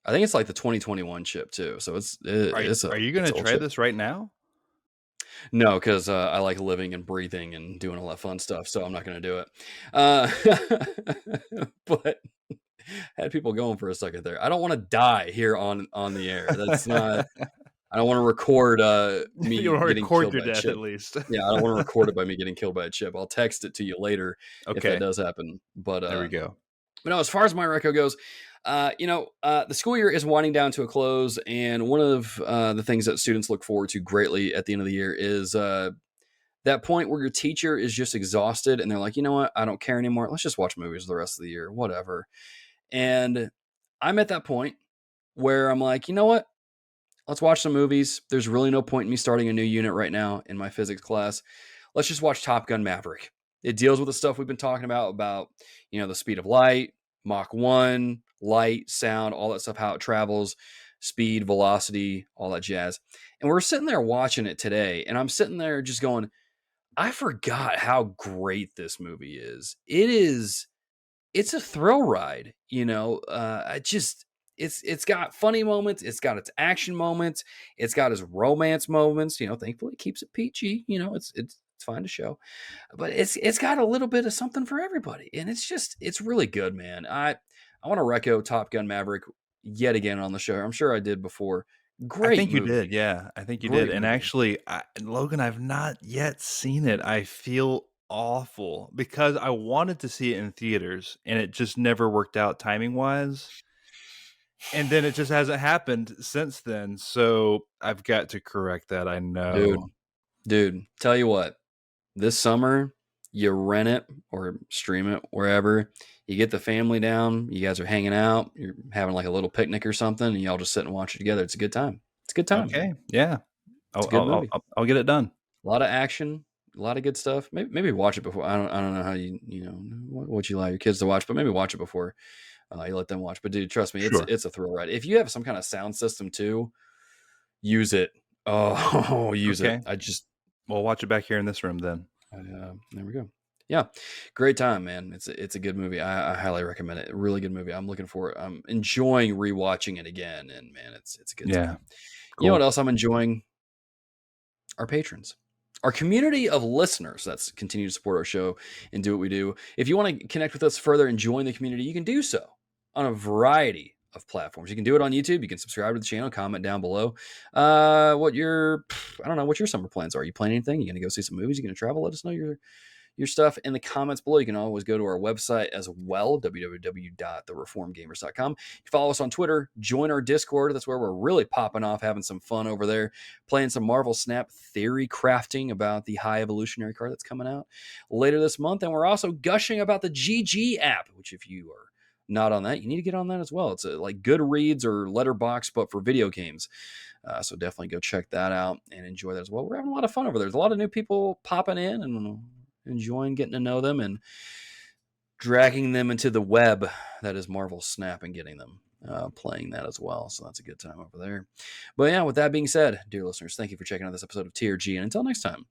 A: I think it's like the 2021 chip too, so
B: Are you
A: it's
B: gonna
A: an old
B: try
A: chip.
B: this right now?
A: No, because I like living and breathing and doing all that fun stuff, so I'm not going to do it. But had people going for a second there. I don't want to die here on the air. That's not. I don't want to record
B: You
A: me
B: want to
A: getting
B: record
A: killed
B: your
A: by a
B: death
A: chip.
B: at least.
A: Yeah, I don't want to record it by me getting killed by a chip. I'll text it to you later if that
B: Okay,
A: does happen.
B: there we go.
A: But no, as far as my reco goes, the school year is winding down to a close, and one of the things that students look forward to greatly at the end of the year is that point where your teacher is just exhausted, and they're like, you know what, I don't care anymore. Let's just watch movies the rest of the year, whatever. And I'm at that point where I'm like, you know what? Let's watch some movies. There's really no point in me starting a new unit right now in my physics class. Let's just watch Top Gun Maverick. It deals with the stuff we've been talking about, the speed of light, Mach 1, light, sound, all that stuff, how it travels, speed, velocity, all that jazz. And we're sitting there watching it today, and I'm sitting there just going, I forgot how great this movie is. It's a thrill ride, it's got funny moments, it's got its action moments, it's got its romance moments, thankfully it keeps it peachy, it's fine to show. But it's got a little bit of something for everybody. And it's really good, man. I want to reco Top Gun Maverick yet again on the show. I'm sure I did before.
B: I
A: Great
B: think you did.
A: movie.
B: Yeah, I think you did.
A: Great
B: And
A: movie.
B: actually, Logan, I've not yet seen it. I feel awful because I wanted to see it in theaters and it just never worked out timing wise. And then it just hasn't happened since then. So I've got to correct that. I know.
A: Dude, tell you what, this summer, you rent it or stream it wherever. You get the family down. You guys are hanging out. You're having like a little picnic or something, and y'all just sit and watch it together. It's a good time. It's a good time, man.
B: Okay. Yeah.
A: It's a good movie.
B: I'll get it done.
A: A lot of action, a lot of good stuff. Maybe watch it before. I don't know how what you allow your kids to watch, but maybe watch it before you let them watch. But dude, trust me,
B: Sure.
A: it's a thrill ride. If you have some kind of sound system too, use it. Oh, use it.
B: Okay. We'll watch it back here in this room then.
A: There we go. Yeah, great time, man. It's a good movie. I highly recommend it. Really good movie. I'm looking for it. I'm enjoying rewatching it again, and man, it's a good
B: Yeah.
A: time. You know what
B: Cool.
A: else I'm enjoying? Our patrons, our community of listeners that's continue to support our show and do what we do. If you want to connect with us further and join the community, you can do so on a variety of platforms. You can do it on YouTube. You can subscribe to the channel, comment down below. I don't know what your summer plans are. You planning anything? You going to go see some movies? You going to travel? Let us know your stuff in the comments below. You can always go to our website as well, www.thereformedgamers.com. You follow us on Twitter, join our Discord. That's where we're really popping off, having some fun over there, playing some Marvel Snap theory crafting about the High Evolutionary card that's coming out later this month. And we're also gushing about the GG app, which if you are not on that, you need to get on that as well. It's like Goodreads or Letterboxd, but for video games. So definitely go check that out and enjoy that as well. We're having a lot of fun over there. There's a lot of new people popping in and enjoying getting to know them and dragging them into the web that is Marvel Snap and getting them playing that as well. So that's a good time over there. But yeah, with that being said, dear listeners, thank you for checking out this episode of TRG. And until next time,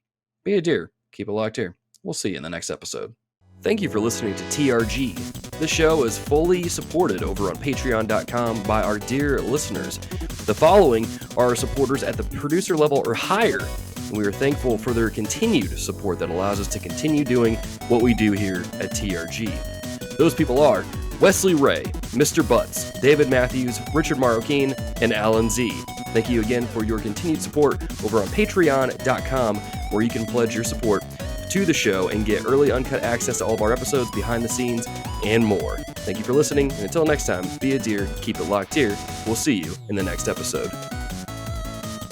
A: be a dear, keep it locked here. We'll see you in the next episode. Thank you for listening to TRG. This show is fully supported over on patreon.com by our dear listeners. The following are our supporters at the producer level or higher, and we are thankful for their continued support that allows us to continue doing what we do here at TRG. Those people are Wesley Ray, Mr. Butts, David Matthews, Richard Marroquin, and Alan Z. Thank you again for your continued support over on patreon.com, where you can pledge your support to the show and get early uncut access to all of our episodes, behind the scenes, and more. Thank you for listening, and until next time, be a dear, keep it locked here. We'll see you in the next episode.